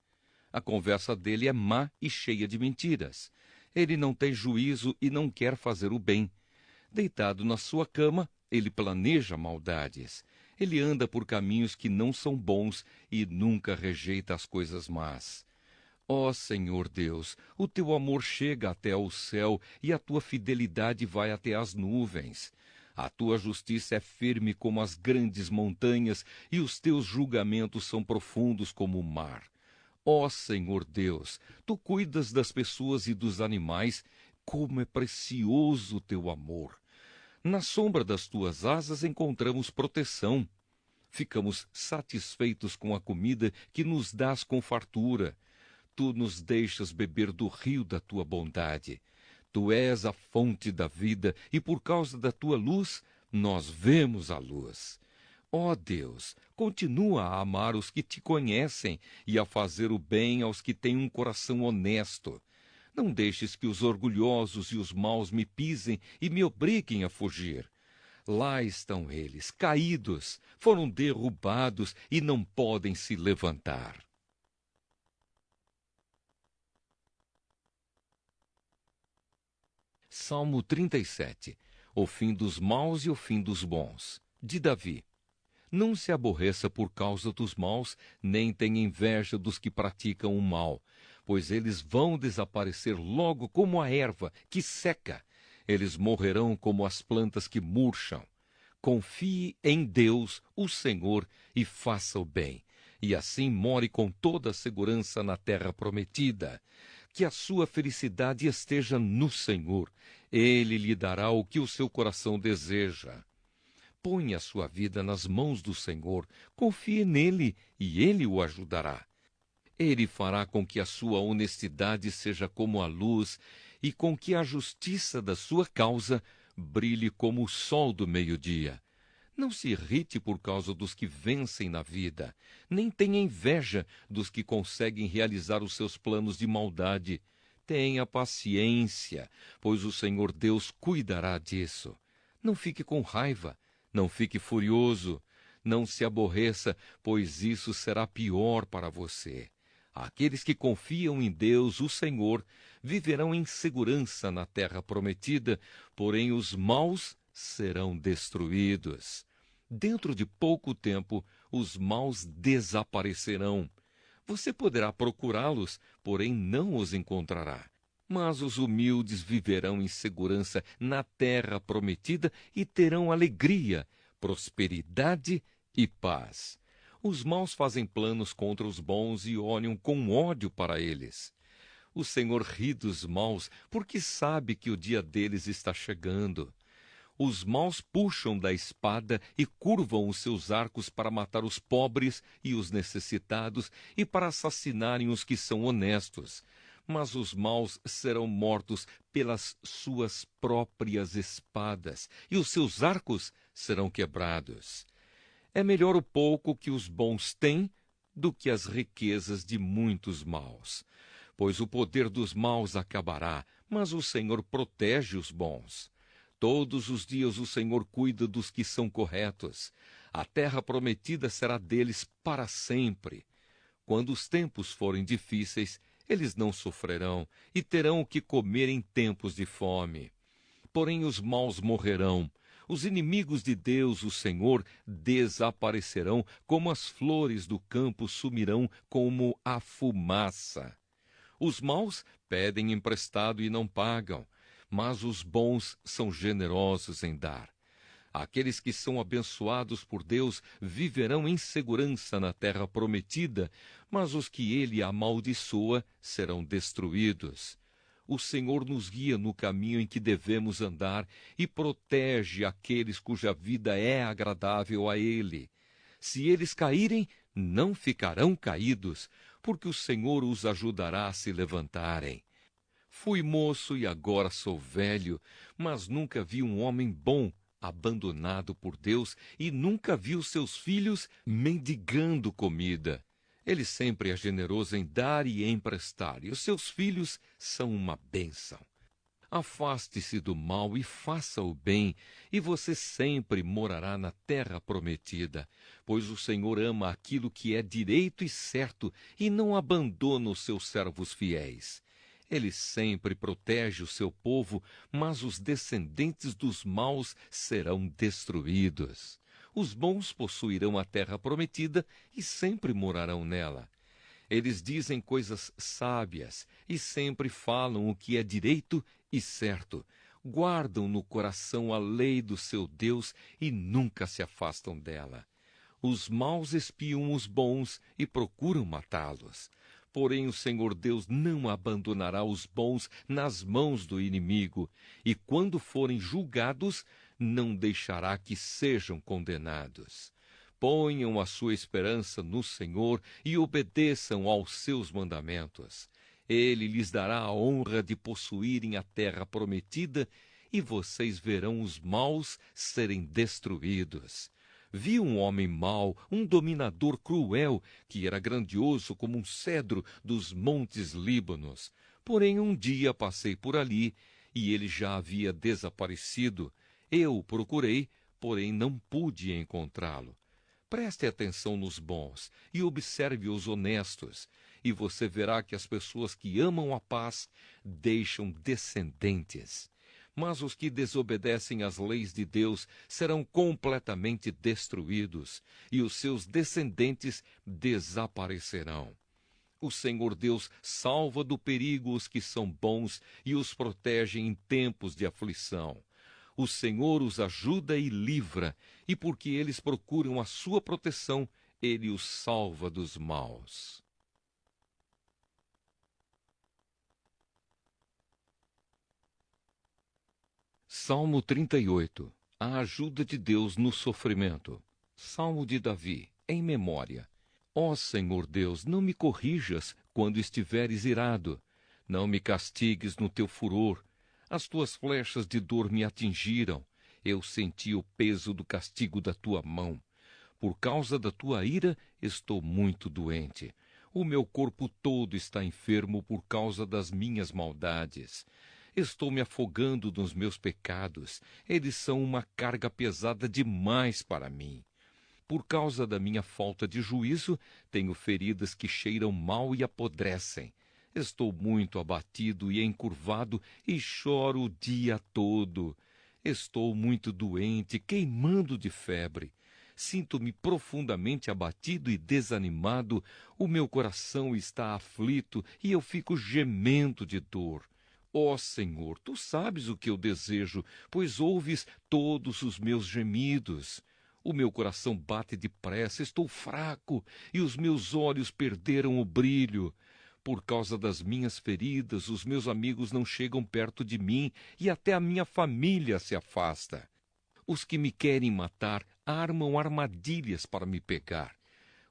S1: A conversa dele é má e cheia de mentiras. Ele não tem juízo e não quer fazer o bem. Deitado na sua cama, ele planeja maldades. Ele anda por caminhos que não são bons e nunca rejeita as coisas más. Ó Senhor Deus, o teu amor chega até ao céu e a tua fidelidade vai até as nuvens. A tua justiça é firme como as grandes montanhas, e os teus julgamentos são profundos como o mar. Ó Senhor Deus, tu cuidas das pessoas e dos animais, como é precioso o teu amor. Na sombra das tuas asas encontramos proteção. Ficamos satisfeitos com a comida que nos dás com fartura. Tu nos deixas beber do rio da tua bondade. Tu és a fonte da vida, e por causa da tua luz, nós vemos a luz. Ó Deus, continua a amar os que te conhecem e a fazer o bem aos que têm um coração honesto. Não deixes que os orgulhosos e os maus me pisem e me obriguem a fugir. Lá estão eles, caídos, foram derrubados e não podem se levantar. Salmo 37. O fim dos maus e o fim dos bons. De Davi. Não se aborreça por causa dos maus, nem tenha inveja dos que praticam o mal, pois eles vão desaparecer logo como a erva que seca. Eles morrerão como as plantas que murcham. Confie em Deus, o Senhor, e faça o bem, e assim more com toda a segurança na terra prometida. Que a sua felicidade esteja no Senhor. Ele lhe dará o que o seu coração deseja. Põe a sua vida nas mãos do Senhor, confie nele e ele o ajudará. Ele fará com que a sua honestidade seja como a luz e com que a justiça da sua causa brilhe como o sol do meio-dia. Não se irrite por causa dos que vencem na vida, nem tenha inveja dos que conseguem realizar os seus planos de maldade. Tenha paciência, pois o Senhor Deus cuidará disso. Não fique com raiva. Não fique furioso, não se aborreça, pois isso será pior para você. Aqueles que confiam em Deus, o Senhor, viverão em segurança na terra prometida, porém os maus serão destruídos. Dentro de pouco tempo, os maus desaparecerão. Você poderá procurá-los, porém não os encontrará. Mas os humildes viverão em segurança na terra prometida e terão alegria, prosperidade e paz. Os maus fazem planos contra os bons e olham com ódio para eles. O Senhor ri dos maus porque sabe que o dia deles está chegando. Os maus puxam da espada e curvam os seus arcos para matar os pobres e os necessitados e para assassinarem os que são honestos. Mas os maus serão mortos pelas suas próprias espadas, e os seus arcos serão quebrados. É melhor o pouco que os bons têm do que as riquezas de muitos maus. Pois o poder dos maus acabará, mas o Senhor protege os bons. Todos os dias o Senhor cuida dos que são corretos. A terra prometida será deles para sempre. Quando os tempos forem difíceis, eles não sofrerão e terão o que comer em tempos de fome. Porém os maus morrerão. Os inimigos de Deus, o Senhor, desaparecerão, como as flores do campo sumirão como a fumaça. Os maus pedem emprestado e não pagam, mas os bons são generosos em dar. Aqueles que são abençoados por Deus viverão em segurança na terra prometida, mas os que ele amaldiçoa serão destruídos. O Senhor nos guia no caminho em que devemos andar e protege aqueles cuja vida é agradável a ele. Se eles caírem, não ficarão caídos, porque o Senhor os ajudará a se levantarem. Fui moço e agora sou velho, mas nunca vi um homem bom abandonado por Deus e nunca vi os seus filhos mendigando comida. Ele sempre é generoso em dar e emprestar, e os seus filhos são uma bênção. Afaste-se do mal e faça o bem, e você sempre morará na terra prometida, pois o Senhor ama aquilo que é direito e certo e não abandona os seus servos fiéis. Ele sempre protege o seu povo, mas os descendentes dos maus serão destruídos. Os bons possuirão a terra prometida e sempre morarão nela. Eles dizem coisas sábias e sempre falam o que é direito e certo. guardam no coração a lei do seu Deus e nunca se afastam dela. Os maus espiam os bons e procuram matá-los. Porém, o Senhor Deus não abandonará os bons nas mãos do inimigo, e quando forem julgados, não deixará que sejam condenados. Ponham a sua esperança no Senhor e obedeçam aos seus mandamentos. Ele lhes dará a honra de possuírem a terra prometida, e vocês verão os maus serem destruídos. Vi um homem mau, um dominador cruel, que era grandioso como um cedro dos montes Líbanos. Porém, um dia passei por ali, e ele já havia desaparecido. Eu o procurei, porém não pude encontrá-lo. Preste atenção nos bons e observe os honestos, e você verá que as pessoas que amam a paz deixam descendentes. Mas os que desobedecem às leis de Deus serão completamente destruídos, e os seus descendentes desaparecerão. O Senhor Deus salva do perigo os que são bons e os protege em tempos de aflição. O Senhor os ajuda e livra, e porque eles procuram a sua proteção, ele os salva dos maus. Salmo 38. A ajuda de Deus no sofrimento. Salmo de Davi, em memória. Ó Senhor Deus, não me corrijas quando estiveres irado. Não me castigues no teu furor. As tuas flechas de dor me atingiram. Eu senti o peso do castigo da tua mão. Por causa da tua ira, estou muito doente. O meu corpo todo está enfermo por causa das minhas maldades. Estou me afogando nos meus pecados. Eles são uma carga pesada demais para mim. Por causa da minha falta de juízo, tenho feridas que cheiram mal e apodrecem. Estou muito abatido e encurvado e choro o dia todo. Estou muito doente, queimando de febre. Sinto-me profundamente abatido e desanimado. O meu coração está aflito e eu fico gemendo de dor. Ó Senhor, tu sabes o que eu desejo, pois ouves todos os meus gemidos. O meu coração bate depressa, estou fraco, e os meus olhos perderam o brilho. Por causa das minhas feridas, os meus amigos não chegam perto de mim, e até a minha família se afasta. Os que me querem matar armam armadilhas para me pegar.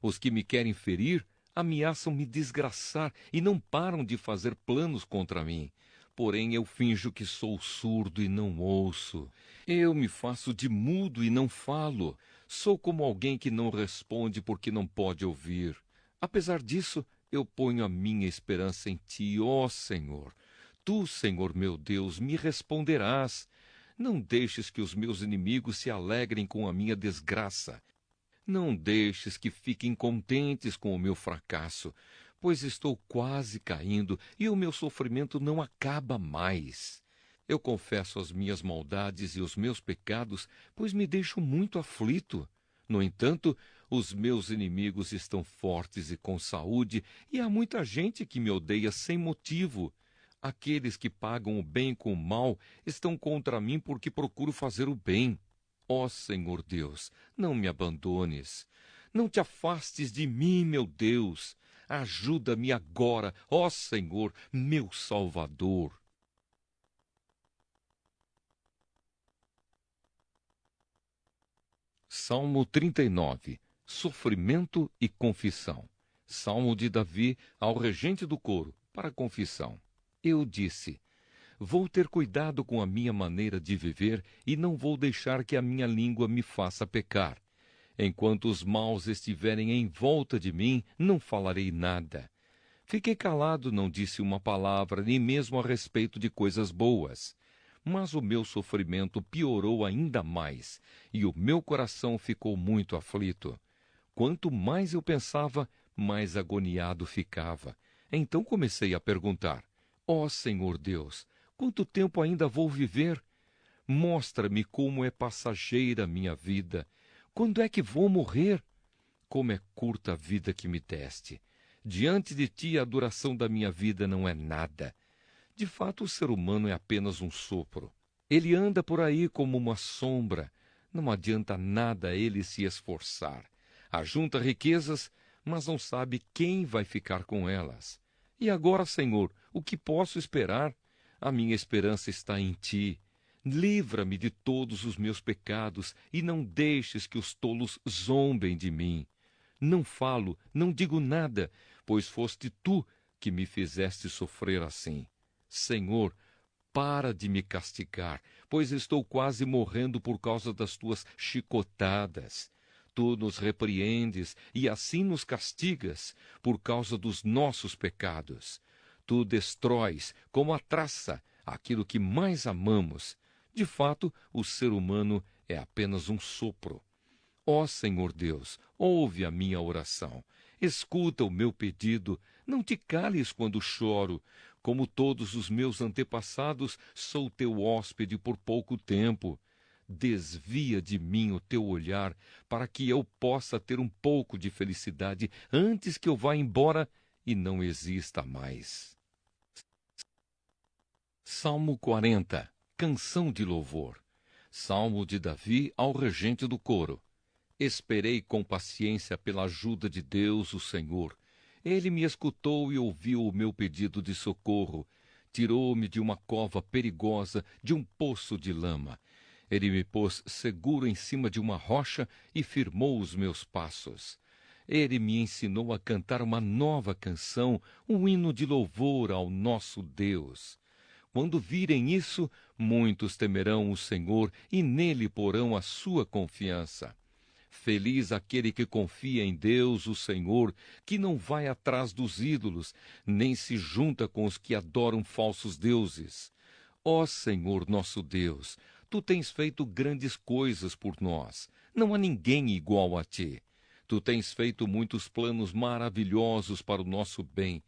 S1: Os que me querem ferir ameaçam me desgraçar e não param de fazer planos contra mim. Porém, eu finjo que sou surdo e não ouço. Eu me faço de mudo e não falo. Sou como alguém que não responde porque não pode ouvir. Apesar disso, eu ponho a minha esperança em ti, ó Senhor. Tu, Senhor meu Deus, me responderás. Não deixes que os meus inimigos se alegrem com a minha desgraça. Não deixes que fiquem contentes com o meu fracasso, pois estou quase caindo e o meu sofrimento não acaba mais. Eu confesso as minhas maldades e os meus pecados, pois me deixo muito aflito. No entanto, os meus inimigos estão fortes e com saúde, e há muita gente que me odeia sem motivo. Aqueles que pagam o bem com o mal estão contra mim porque procuro fazer o bem. Ó Senhor Deus, não me abandones. Não te afastes de mim, meu Deus. Ajuda-me agora, ó Senhor, meu Salvador. Salmo 39. Sofrimento e confissão. Salmo de Davi ao regente do coro, para confissão. Eu disse: vou ter cuidado com a minha maneira de viver e não vou deixar que a minha língua me faça pecar. Enquanto os maus estiverem em volta de mim, não falarei nada. Fiquei calado, não disse uma palavra, nem mesmo a respeito de coisas boas. Mas o meu sofrimento piorou ainda mais, e o meu coração ficou muito aflito. Quanto mais eu pensava, mais agoniado ficava. Então comecei a perguntar: ó Senhor Deus, quanto tempo ainda vou viver? Mostra-me como é passageira a minha vida. Quando é que vou morrer? Como é curta a vida que me deste. Diante de ti, a duração da minha vida não é nada. De fato, o ser humano é apenas um sopro. Ele anda por aí como uma sombra. Não adianta nada ele se esforçar. Ajunta riquezas, mas não sabe quem vai ficar com elas. E agora, Senhor, o que posso esperar? A minha esperança está em ti. Livra-me de todos os meus pecados e não deixes que os tolos zombem de mim. Não falo, não digo nada, pois foste tu que me fizeste sofrer assim. Senhor, para de me castigar, pois estou quase morrendo por causa das tuas chicotadas. Tu nos repreendes e assim nos castigas por causa dos nossos pecados. Tu destróis, como a traça, aquilo que mais amamos. De fato, o ser humano é apenas um sopro. Ó Senhor Deus, ouve a minha oração. Escuta o meu pedido. Não te cales quando choro. Como todos os meus antepassados, sou teu hóspede por pouco tempo. Desvia de mim o teu olhar, para que eu possa ter um pouco de felicidade antes que eu vá embora e não exista mais. Salmo 40. Canção de louvor. Salmo de Davi ao regente do coro. Esperei com paciência pela ajuda de Deus, o Senhor. Ele me escutou e ouviu o meu pedido de socorro. Tirou-me de uma cova perigosa, de um poço de lama. Ele me pôs seguro em cima de uma rocha e firmou os meus passos. Ele me ensinou a cantar uma nova canção, um hino de louvor ao nosso Deus. Quando virem isso, muitos temerão o Senhor e nele porão a sua confiança. Feliz aquele que confia em Deus, o Senhor, que não vai atrás dos ídolos, nem se junta com os que adoram falsos deuses. Ó Senhor nosso Deus, tu tens feito grandes coisas por nós. Não há ninguém igual a ti. Tu tens feito muitos planos maravilhosos para o nosso bem.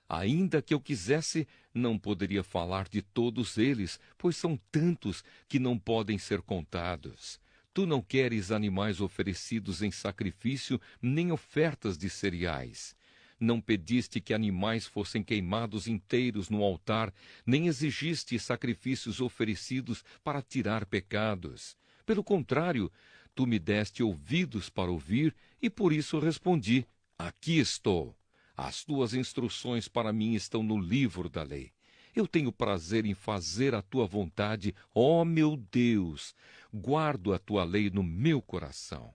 S1: Ainda que eu quisesse, não poderia falar de todos eles, pois são tantos que não podem ser contados. Tu não queres animais oferecidos em sacrifício, nem ofertas de cereais. Não pediste que animais fossem queimados inteiros no altar, nem exigiste sacrifícios oferecidos para tirar pecados. Pelo contrário, tu me deste ouvidos para ouvir, e por isso respondi: aqui estou. As tuas instruções para mim estão no livro da lei. Eu tenho prazer em fazer a tua vontade, ó meu Deus. Guardo a tua lei no meu coração.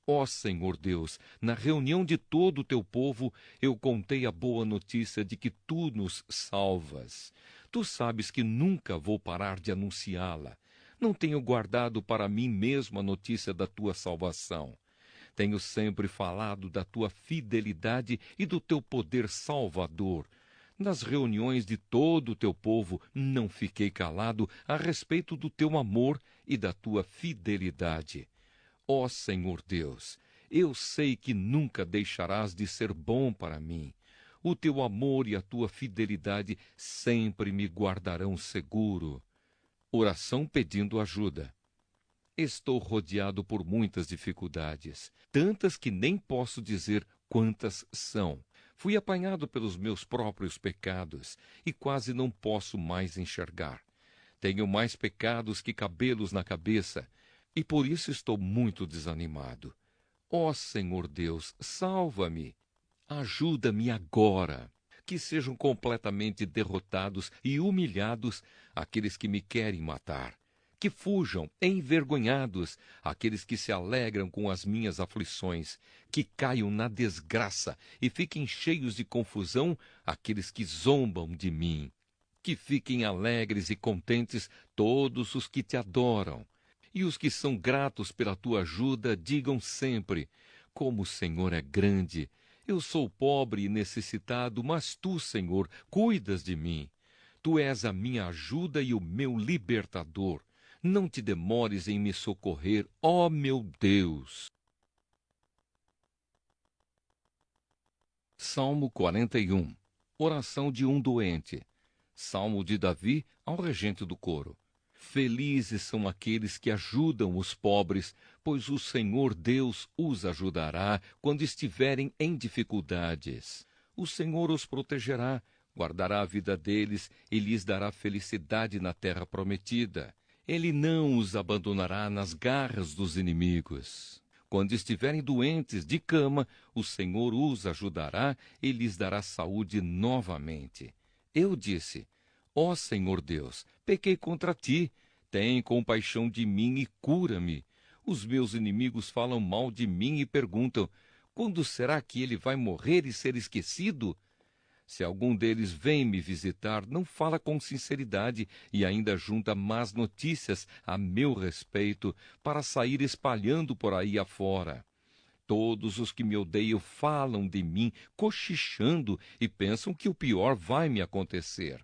S1: Ó Senhor Deus, na reunião de todo o teu povo, eu contei a boa notícia de que tu nos salvas. Tu sabes que nunca vou parar de anunciá-la. Não tenho guardado para mim mesmo a notícia da tua salvação. Tenho sempre falado da tua fidelidade e do teu poder salvador. Nas reuniões de todo o teu povo, não fiquei calado a respeito do teu amor e da tua fidelidade. Ó Senhor Deus, eu sei que nunca deixarás de ser bom para mim. O teu amor e a tua fidelidade sempre me guardarão seguro. Oração pedindo ajuda. Estou rodeado por muitas dificuldades, tantas que nem posso dizer quantas são. Fui apanhado pelos meus próprios pecados e quase não posso mais enxergar. Tenho mais pecados que cabelos na cabeça e por isso estou muito desanimado. Ó Senhor Deus, salva-me. Ajuda-me agora. Que sejam completamente derrotados e humilhados aqueles que me querem matar. Que fujam envergonhados aqueles que se alegram com as minhas aflições, que caiam na desgraça e fiquem cheios de confusão aqueles que zombam de mim. Que fiquem alegres e contentes todos os que te adoram. E os que são gratos pela tua ajuda digam sempre: como o Senhor é grande! Eu sou pobre e necessitado, mas tu, Senhor, cuidas de mim. Tu és a minha ajuda e o meu libertador. Não te demores em me socorrer, ó meu Deus. Salmo 41. Oração de um doente. Salmo de Davi ao regente do coro. Felizes são aqueles que ajudam os pobres, pois o Senhor Deus os ajudará quando estiverem em dificuldades. O Senhor os protegerá, guardará a vida deles e lhes dará felicidade na terra prometida. Ele não os abandonará nas garras dos inimigos. Quando estiverem doentes de cama, o Senhor os ajudará e lhes dará saúde novamente. Eu disse: Ó Senhor Deus, pequei contra ti. Tem compaixão de mim e cura-me. Os meus inimigos falam mal de mim e perguntam: quando será que ele vai morrer e ser esquecido? Se algum deles vem me visitar, não fala com sinceridade e ainda junta más notícias a meu respeito para sair espalhando por aí afora. Todos os que me odeiam falam de mim, cochichando, e pensam que o pior vai me acontecer.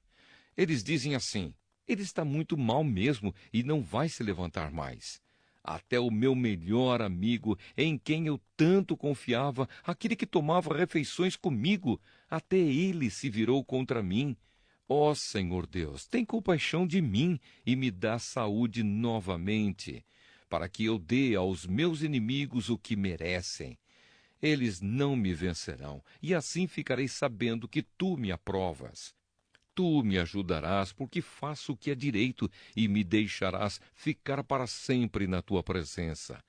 S1: Eles dizem assim: ele está muito mal mesmo e não vai se levantar mais. Até o meu melhor amigo, em quem eu tanto confiava, aquele que tomava refeições comigo, até ele se virou contra mim. Ó Senhor Deus, tem compaixão de mim e me dá saúde novamente, para que eu dê aos meus inimigos o que merecem. Eles não me vencerão, e assim ficarei sabendo que tu me aprovas. Tu me ajudarás, porque faço o que é direito, e me deixarás ficar para sempre na tua presença.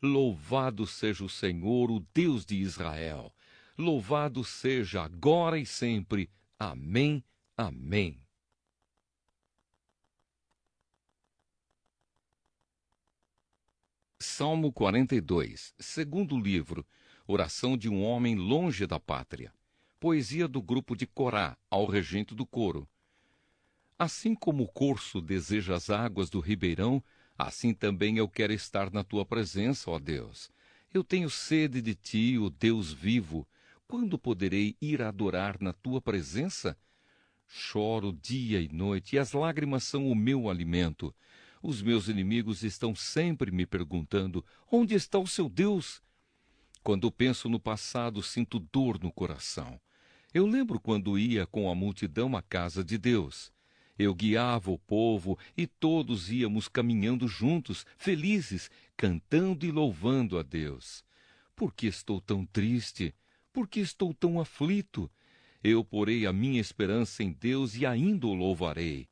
S1: Louvado seja o Senhor, o Deus de Israel. Louvado seja agora e sempre. Amém. Amém. Salmo 42, segundo livro, oração de um homem longe da pátria. Poesia do grupo de Corá, ao regente do coro. Assim como o corso deseja as águas do ribeirão, assim também eu quero estar na tua presença, ó Deus. Eu tenho sede de ti, o Deus vivo. Quando poderei ir adorar na tua presença? Choro dia e noite, e as lágrimas são o meu alimento. Os meus inimigos estão sempre me perguntando: onde está o seu Deus? Quando penso no passado, sinto dor no coração. Eu lembro quando ia com a multidão à casa de Deus. Eu guiava o povo e todos íamos caminhando juntos, felizes, cantando e louvando a Deus. Por que estou tão triste? Por que estou tão aflito? Eu porei a minha esperança em Deus e ainda o louvarei.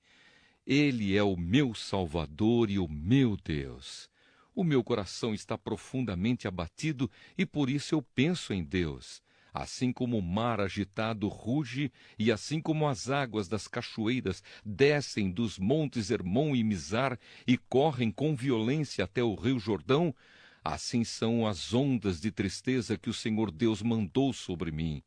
S1: Ele é o meu Salvador e o meu Deus. O meu coração está profundamente abatido e por isso eu penso em Deus. Assim como o mar agitado ruge e assim como as águas das cachoeiras descem dos montes Hermon e Mizar e correm com violência até o rio Jordão, assim são as ondas de tristeza que o Senhor Deus mandou sobre mim.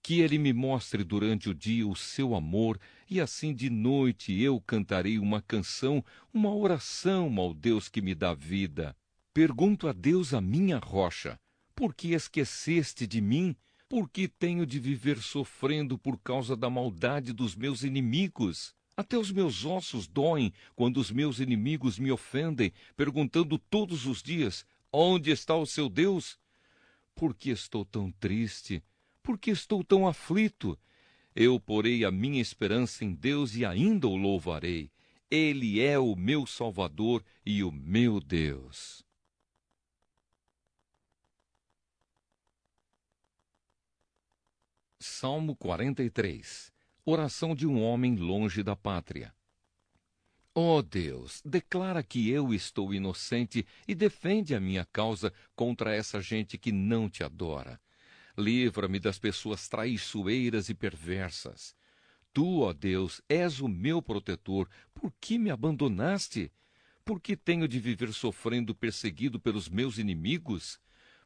S1: Que ele me mostre durante o dia o seu amor, e assim de noite eu cantarei uma canção, uma oração ao Deus que me dá vida. Pergunto a Deus, a minha rocha: por que esqueceste de mim? Por que tenho de viver sofrendo por causa da maldade dos meus inimigos? Até os meus ossos doem quando os meus inimigos me ofendem, perguntando todos os dias: onde está o seu Deus? Por que estou tão triste? Por que estou tão aflito? Eu porei a minha esperança em Deus e ainda o louvarei. Ele é o meu Salvador e o meu Deus. Salmo 43. Oração de um homem longe da pátria. Ó Deus, declara que eu estou inocente e defende a minha causa contra essa gente que não te adora. Livra-me das pessoas traiçoeiras e perversas. Tu, ó Deus, és o meu protetor. Por que me abandonaste? Por que tenho de viver sofrendo perseguido pelos meus inimigos?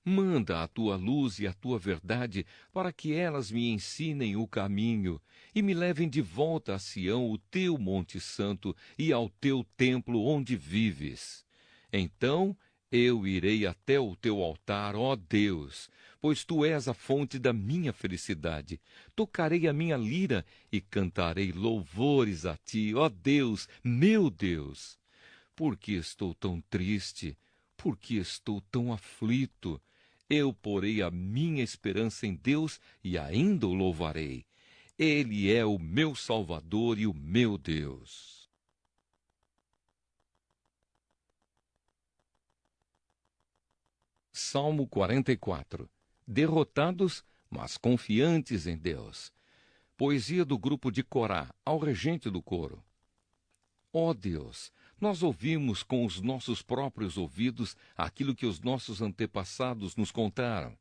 S1: Manda a tua luz e a tua verdade para que elas me ensinem o caminho e me levem de volta a Sião, o teu Monte Santo, e ao teu templo onde vives. Então eu irei até o teu altar, ó Deus, pois tu és a fonte da minha felicidade. Tocarei a minha lira e cantarei louvores a ti, ó Deus, meu Deus. Por que estou tão triste? Por que estou tão aflito? Eu porei a minha esperança em Deus e ainda o louvarei. Ele é o meu Salvador e o meu Deus. Salmo 44. Derrotados, mas confiantes em Deus. Poesia do grupo de Corá, ao regente do coro. Ó Deus, Nós ouvimos com os nossos próprios ouvidos aquilo que os nossos antepassados nos contaram.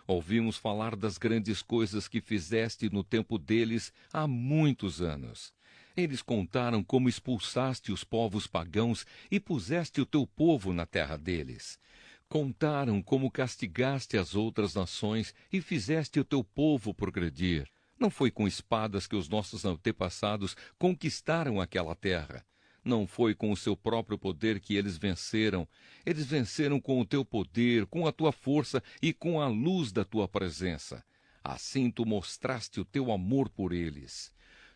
S1: Ouvimos falar das grandes coisas que fizeste no tempo deles há muitos anos. Eles contaram como expulsaste os povos pagãos e puseste o teu povo na terra deles. Contaram como castigaste as outras nações e fizeste o teu povo progredir. Não foi com espadas que os nossos antepassados conquistaram aquela terra. Não foi com o seu próprio poder que eles venceram. Eles venceram com o teu poder, com a tua força e com a luz da tua presença. Assim tu mostraste o teu amor por eles.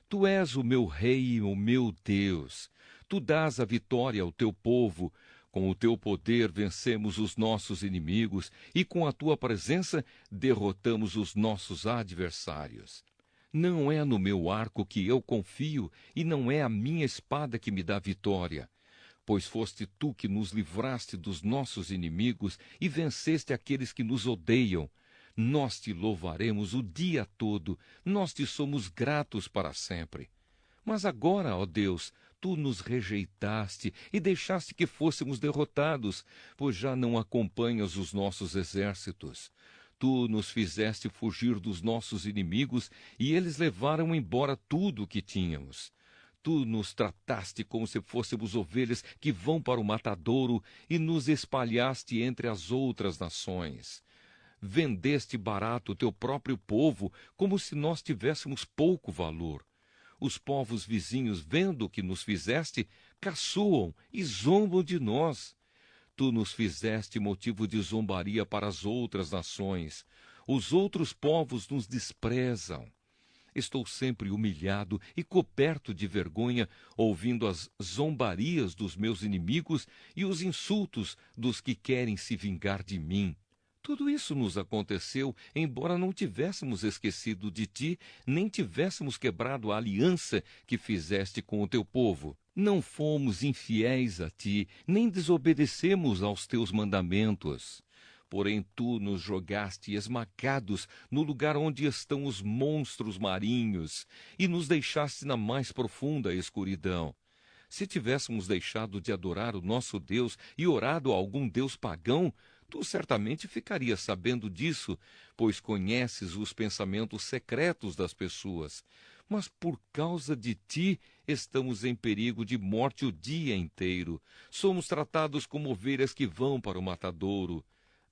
S1: Tu és o meu rei e o meu Deus. Tu dás a vitória ao teu povo. Com o teu poder vencemos os nossos inimigos e com a tua presença derrotamos os nossos adversários. Não é no meu arco que eu confio, e não é a minha espada que me dá vitória. Pois foste tu que nos livraste dos nossos inimigos e venceste aqueles que nos odeiam. Nós te louvaremos o dia todo, nós te somos gratos para sempre. Mas agora, ó Deus, tu nos rejeitaste e deixaste que fôssemos derrotados, pois já não acompanhas os nossos exércitos. Tu nos fizeste fugir dos nossos inimigos e eles levaram embora tudo o que tínhamos. Tu nos trataste como se fôssemos ovelhas que vão para o matadouro e nos espalhaste entre as outras nações. Vendeste barato o teu próprio povo como se nós tivéssemos pouco valor. Os povos vizinhos, vendo o que nos fizeste, caçoam e zombam de nós. Tu nos fizeste motivo de zombaria para as outras nações. Os outros povos nos desprezam. Estou sempre humilhado e coberto de vergonha, ouvindo as zombarias dos meus inimigos e os insultos dos que querem se vingar de mim. Tudo isso nos aconteceu, embora não tivéssemos esquecido de ti, nem tivéssemos quebrado a aliança que fizeste com o teu povo. Não fomos infiéis a ti, nem desobedecemos aos teus mandamentos. Porém, tu nos jogaste esmagados no lugar onde estão os monstros marinhos, e nos deixaste na mais profunda escuridão. Se tivéssemos deixado de adorar o nosso Deus e orado a algum Deus pagão, tu certamente ficarias sabendo disso, pois conheces os pensamentos secretos das pessoas. Mas por causa de ti estamos em perigo de morte o dia inteiro. Somos tratados como ovelhas que vão para o matadouro.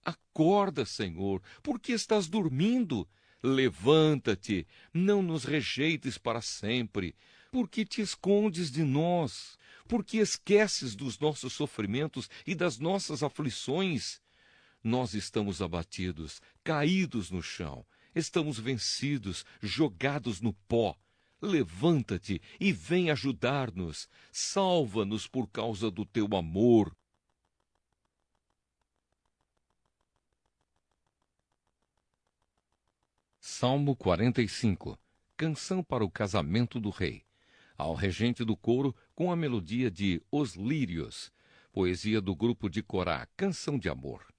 S1: Acorda, Senhor, porque estás dormindo? Levanta-te, não nos rejeites para sempre. Porque te escondes de nós? Porque esqueces dos nossos sofrimentos e das nossas aflições? Nós estamos abatidos, caídos no chão. Estamos vencidos, jogados no pó. Levanta-te e vem ajudar-nos. Salva-nos por causa do teu amor. Salmo 45. Canção para o casamento do rei. Ao regente do coro, com a melodia de Os Lírios. Poesia do grupo de Corá, Canção de Amor.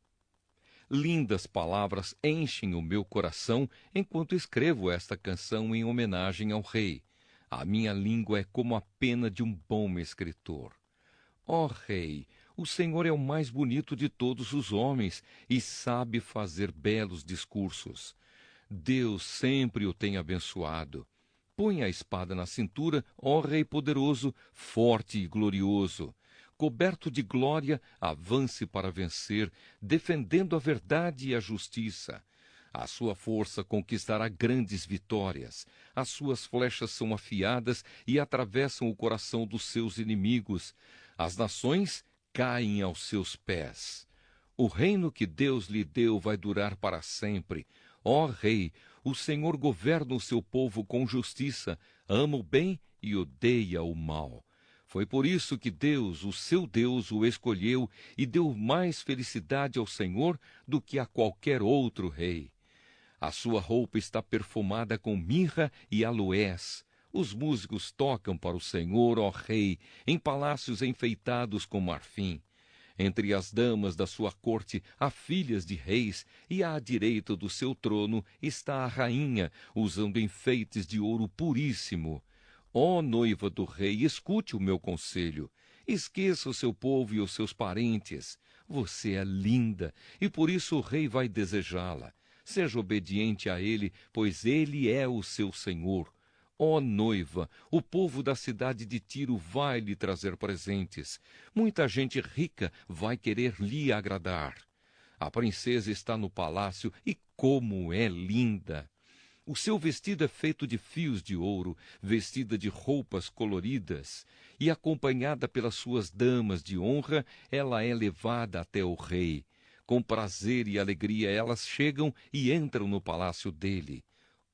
S1: Lindas palavras enchem o meu coração enquanto escrevo esta canção em homenagem ao rei. A minha língua é como a pena de um bom escritor. Ó rei, o Senhor é o mais bonito de todos os homens e sabe fazer belos discursos. Deus sempre o tem abençoado. Põe a espada na cintura, ó Rei poderoso, forte e glorioso. Coberto de glória, avance para vencer, defendendo a verdade e a justiça. A sua força conquistará grandes vitórias. As suas flechas são afiadas e atravessam o coração dos seus inimigos. As nações caem aos seus pés. O reino que Deus lhe deu vai durar para sempre. Ó Rei, o Senhor governa o seu povo com justiça, ama o bem e odeia o mal. Foi por isso que Deus, o seu Deus, o escolheu e deu mais felicidade ao Senhor do que a qualquer outro rei. A sua roupa está perfumada com mirra e aloés. Os músicos tocam para o Senhor, ó Rei, em palácios enfeitados com marfim. Entre as damas da sua corte há filhas de reis, e à direita do seu trono está a rainha, usando enfeites de ouro puríssimo. Ó noiva do rei, escute o meu conselho. Esqueça o seu povo e os seus parentes. Você é linda, e por isso o rei vai desejá-la. Seja obediente a ele, pois ele é o seu senhor. Ó noiva, o povo da cidade de Tiro vai lhe trazer presentes. Muita gente rica vai querer lhe agradar. A princesa está no palácio e como é linda! O seu vestido é feito de fios de ouro, vestida de roupas coloridas, e acompanhada pelas suas damas de honra, ela é levada até o rei. Com prazer e alegria elas chegam e entram no palácio dele.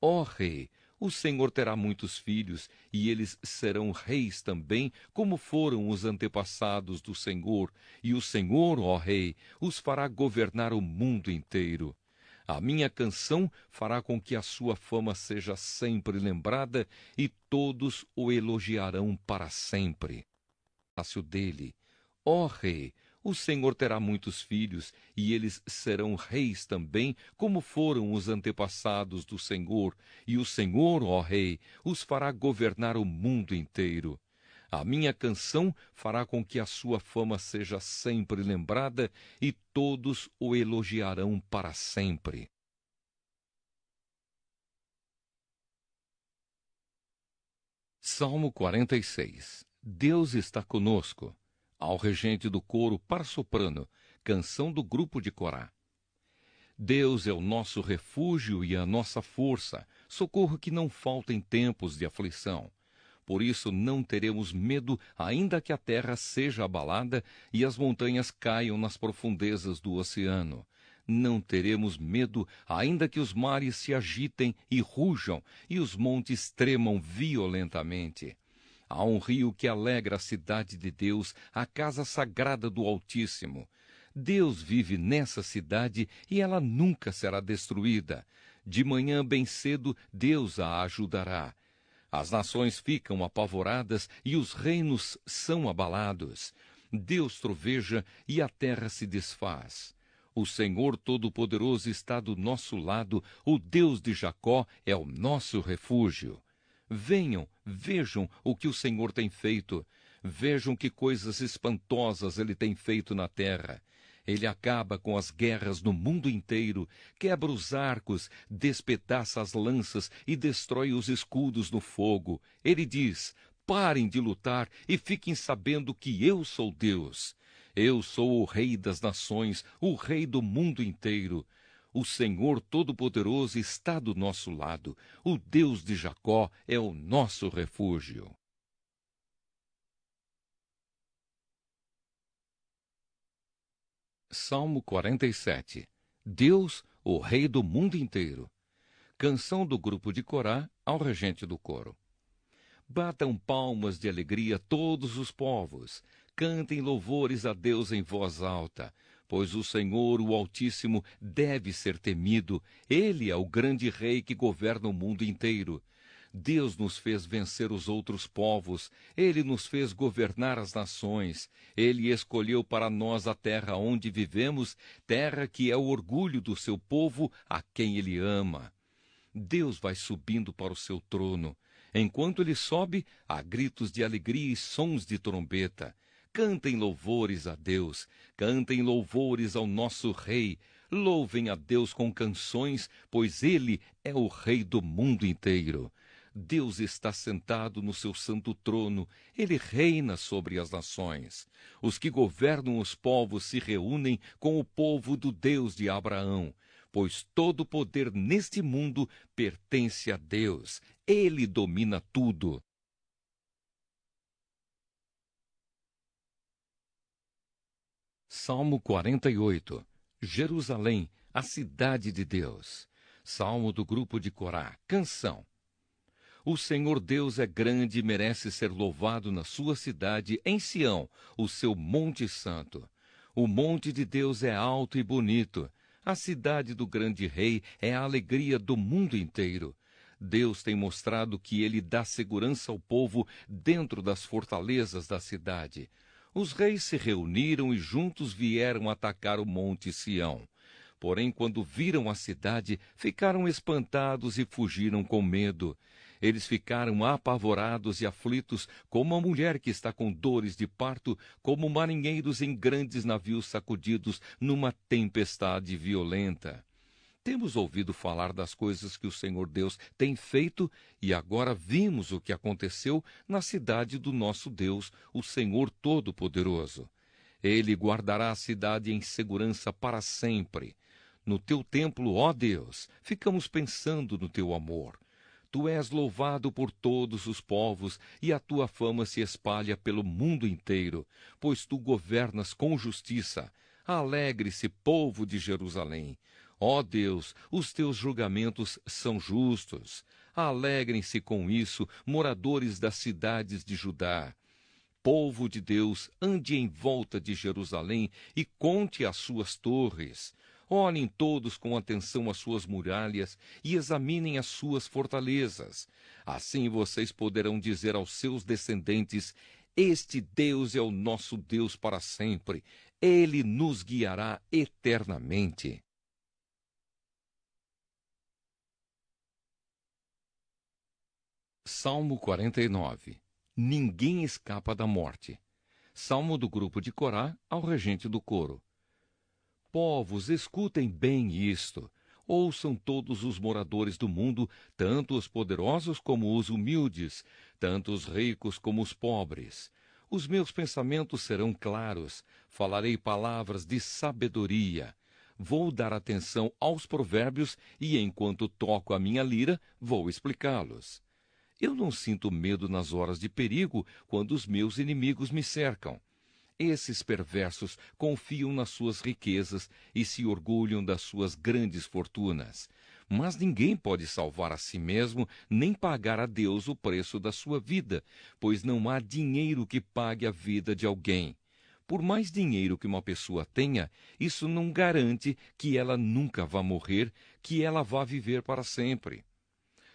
S1: Ó rei, o Senhor terá muitos filhos, e eles serão reis também, como foram os antepassados do Senhor, e o Senhor, ó rei, os fará governar o mundo inteiro. A minha canção fará com que a sua fama seja sempre lembrada e todos o elogiarão para sempre. Palácio dele. Ó rei, o Senhor terá muitos filhos, e eles serão reis também, como foram os antepassados do Senhor, e o Senhor, ó rei, os fará governar o mundo inteiro. A minha canção fará com que a sua fama seja sempre lembrada e todos o elogiarão para sempre. Salmo 46. Deus está conosco. Ao regente do coro par soprano, canção do grupo de Corá. Deus é o nosso refúgio e a nossa força, socorro que não falta em tempos de aflição. Por isso não teremos medo, ainda que a terra seja abalada e as montanhas caiam nas profundezas do oceano. Não teremos medo, ainda que os mares se agitem e rujam e os montes tremam violentamente. Há um rio que alegra a cidade de Deus, a casa sagrada do Altíssimo. Deus vive nessa cidade e ela nunca será destruída. De manhã bem cedo, Deus a ajudará. As nações ficam apavoradas e os reinos são abalados. Deus troveja e a terra se desfaz. O Senhor Todo-Poderoso está do nosso lado, o Deus de Jacó é o nosso refúgio. Venham, vejam o que o Senhor tem feito. Vejam que coisas espantosas ele tem feito na terra. Ele acaba com as guerras no mundo inteiro, quebra os arcos, despedaça as lanças e destrói os escudos no fogo. Ele diz: parem de lutar e fiquem sabendo que eu sou Deus. Eu sou o Rei das nações, o Rei do mundo inteiro. O Senhor Todo-Poderoso está do nosso lado. O Deus de Jacó é o nosso refúgio. Salmo 47. Deus, o Rei do mundo inteiro. Canção do grupo de Corá ao regente do coro. Batam palmas de alegria todos os povos. Cantem louvores a Deus em voz alta, pois o Senhor, o Altíssimo, deve ser temido. Ele é o grande rei que governa o mundo inteiro. Deus nos fez vencer os outros povos, ele nos fez governar as nações, ele escolheu para nós a terra onde vivemos, terra que é o orgulho do seu povo, a quem ele ama. Deus vai subindo para o seu trono. Enquanto ele sobe, há gritos de alegria e sons de trombeta. Cantem louvores a Deus, cantem louvores ao nosso Rei. Louvem a Deus com canções, pois ele é o Rei do mundo inteiro. Deus está sentado no seu santo trono, ele reina sobre as nações. Os que governam os povos se reúnem com o povo do Deus de Abraão, pois todo o poder neste mundo pertence a Deus. Ele domina tudo. Salmo 48. Jerusalém, a cidade de Deus. Salmo do grupo de Corá. Canção. O Senhor Deus é grande e merece ser louvado na sua cidade, em Sião, o seu monte santo. O monte de Deus é alto e bonito. A cidade do grande rei é a alegria do mundo inteiro. Deus tem mostrado que ele dá segurança ao povo dentro das fortalezas da cidade. Os reis se reuniram e juntos vieram atacar o monte Sião. Porém, quando viram a cidade, ficaram espantados e fugiram com medo. Eles ficaram apavorados e aflitos, como a mulher que está com dores de parto, como marinheiros em grandes navios sacudidos numa tempestade violenta. Temos ouvido falar das coisas que o Senhor Deus tem feito e agora vimos o que aconteceu na cidade do nosso Deus, o Senhor Todo-Poderoso. Ele guardará a cidade em segurança para sempre. No teu templo, ó Deus, ficamos pensando no teu amor. Tu és louvado por todos os povos e a tua fama se espalha pelo mundo inteiro, pois tu governas com justiça. Alegre-se, povo de Jerusalém. Ó Deus, os teus julgamentos são justos. Alegrem-se com isso, moradores das cidades de Judá. Povo de Deus, ande em volta de Jerusalém e conte as suas torres. Olhem todos com atenção as suas muralhas e examinem as suas fortalezas. Assim vocês poderão dizer aos seus descendentes: este Deus é o nosso Deus para sempre. Ele nos guiará eternamente. Salmo 49. Ninguém escapa da morte. Salmo do grupo de Corá ao regente do coro. Povos, escutem bem isto. Ouçam todos os moradores do mundo, tanto os poderosos como os humildes, tanto os ricos como os pobres. Os meus pensamentos serão claros, falarei palavras de sabedoria. Vou dar atenção aos provérbios e, enquanto toco a minha lira, vou explicá-los. Eu não sinto medo nas horas de perigo, quando os meus inimigos me cercam. Esses perversos confiam nas suas riquezas e se orgulham das suas grandes fortunas. Mas ninguém pode salvar a si mesmo, nem pagar a Deus o preço da sua vida, pois não há dinheiro que pague a vida de alguém. Por mais dinheiro que uma pessoa tenha, isso não garante que ela nunca vá morrer, que ela vá viver para sempre.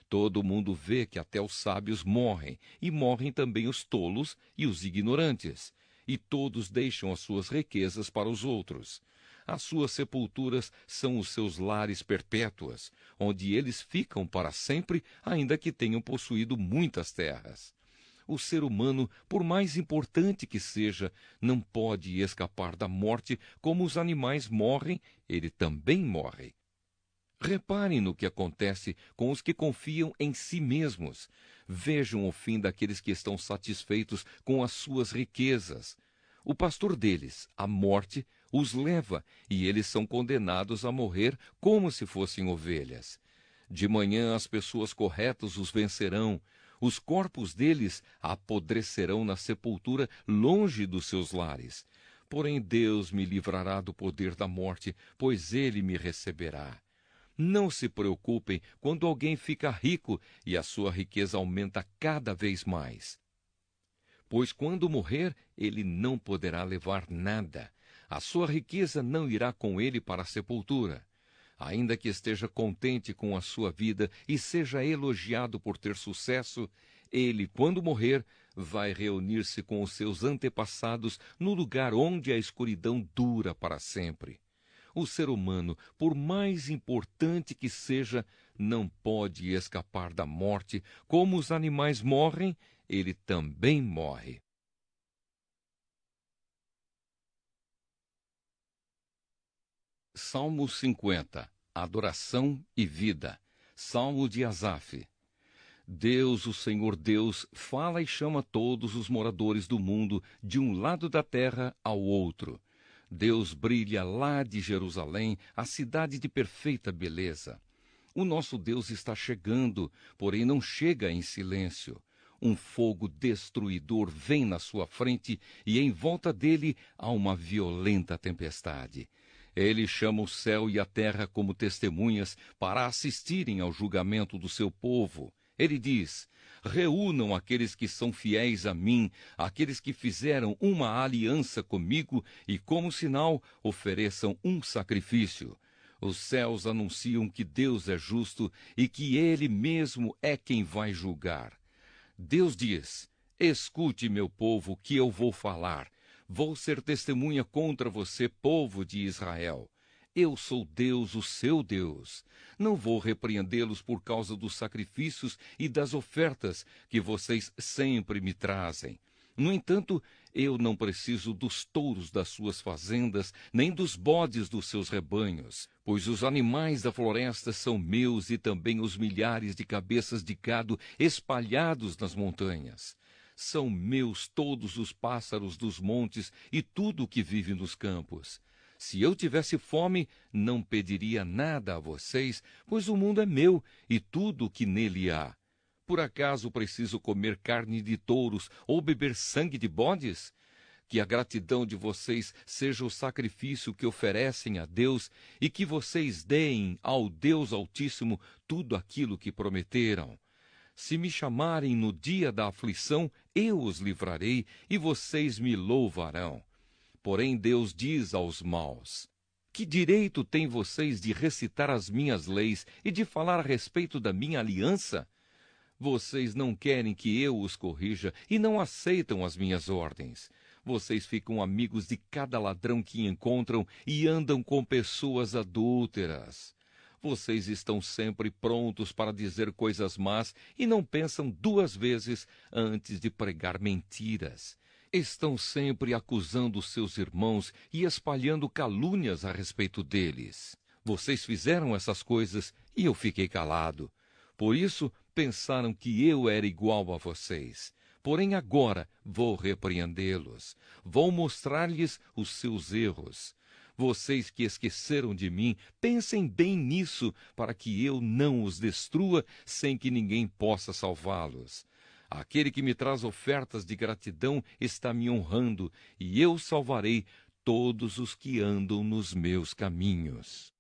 S1: Todo mundo vê que até os sábios morrem, e morrem também os tolos e os ignorantes. E todos deixam as suas riquezas para os outros. As suas sepulturas são os seus lares perpétuas, onde eles ficam para sempre, ainda que tenham possuído muitas terras. O ser humano, por mais importante que seja, não pode escapar da morte. Como os animais morrem, ele também morre. Reparem no que acontece com os que confiam em si mesmos. Vejam o fim daqueles que estão satisfeitos com as suas riquezas. O pastor deles, a morte, os leva, e eles são condenados a morrer como se fossem ovelhas. De manhã as pessoas corretas os vencerão. Os corpos deles apodrecerão na sepultura, longe dos seus lares. Porém Deus me livrará do poder da morte, pois ele me receberá. Não se preocupem quando alguém fica rico e a sua riqueza aumenta cada vez mais. Pois quando morrer, ele não poderá levar nada. A sua riqueza não irá com ele para a sepultura. Ainda que esteja contente com a sua vida e seja elogiado por ter sucesso, ele, quando morrer, vai reunir-se com os seus antepassados no lugar onde a escuridão dura para sempre. O ser humano, por mais importante que seja, não pode escapar da morte. Como os animais morrem, ele também morre. Salmo 50. Adoração e vida. Salmo de Asaf. Deus, o Senhor Deus, fala e chama todos os moradores do mundo de um lado da terra ao outro. Deus brilha lá de Jerusalém, a cidade de perfeita beleza. O nosso Deus está chegando, porém não chega em silêncio. Um fogo destruidor vem na sua frente e em volta dele há uma violenta tempestade. Ele chama o céu e a terra como testemunhas para assistirem ao julgamento do seu povo. Ele diz: reúnam aqueles que são fiéis a mim, aqueles que fizeram uma aliança comigo, e como sinal ofereçam um sacrifício. Os céus anunciam que Deus é justo e que Ele mesmo é quem vai julgar. Deus diz: escute, meu povo, que eu vou falar. Vou ser testemunha contra você, povo de Israel. Eu sou Deus, o seu Deus. Não vou repreendê-los por causa dos sacrifícios e das ofertas que vocês sempre me trazem. No entanto, eu não preciso dos touros das suas fazendas, nem dos bodes dos seus rebanhos, pois os animais da floresta são meus e também os milhares de cabeças de gado espalhados nas montanhas. São meus todos os pássaros dos montes e tudo o que vive nos campos. Se eu tivesse fome, não pediria nada a vocês, pois o mundo é meu e tudo o que nele há. Por acaso preciso comer carne de touros ou beber sangue de bodes? Que a gratidão de vocês seja o sacrifício que oferecem a Deus e que vocês deem ao Deus Altíssimo tudo aquilo que prometeram. Se me chamarem no dia da aflição, eu os livrarei e vocês me louvarão. Porém Deus diz aos maus: que direito têm vocês de recitar as minhas leis e de falar a respeito da minha aliança? Vocês não querem que eu os corrija e não aceitam as minhas ordens. Vocês ficam amigos de cada ladrão que encontram e andam com pessoas adúlteras. Vocês estão sempre prontos para dizer coisas más e não pensam duas vezes antes de pregar mentiras. Estão sempre acusando seus irmãos e espalhando calúnias a respeito deles. Vocês fizeram essas coisas e eu fiquei calado. Por isso, pensaram que eu era igual a vocês. Porém, agora vou repreendê-los. Vou mostrar-lhes os seus erros. Vocês que esqueceram de mim, pensem bem nisso, para que eu não os destrua sem que ninguém possa salvá-los. Aquele que me traz ofertas de gratidão está me honrando, e eu salvarei todos os que andam nos meus caminhos.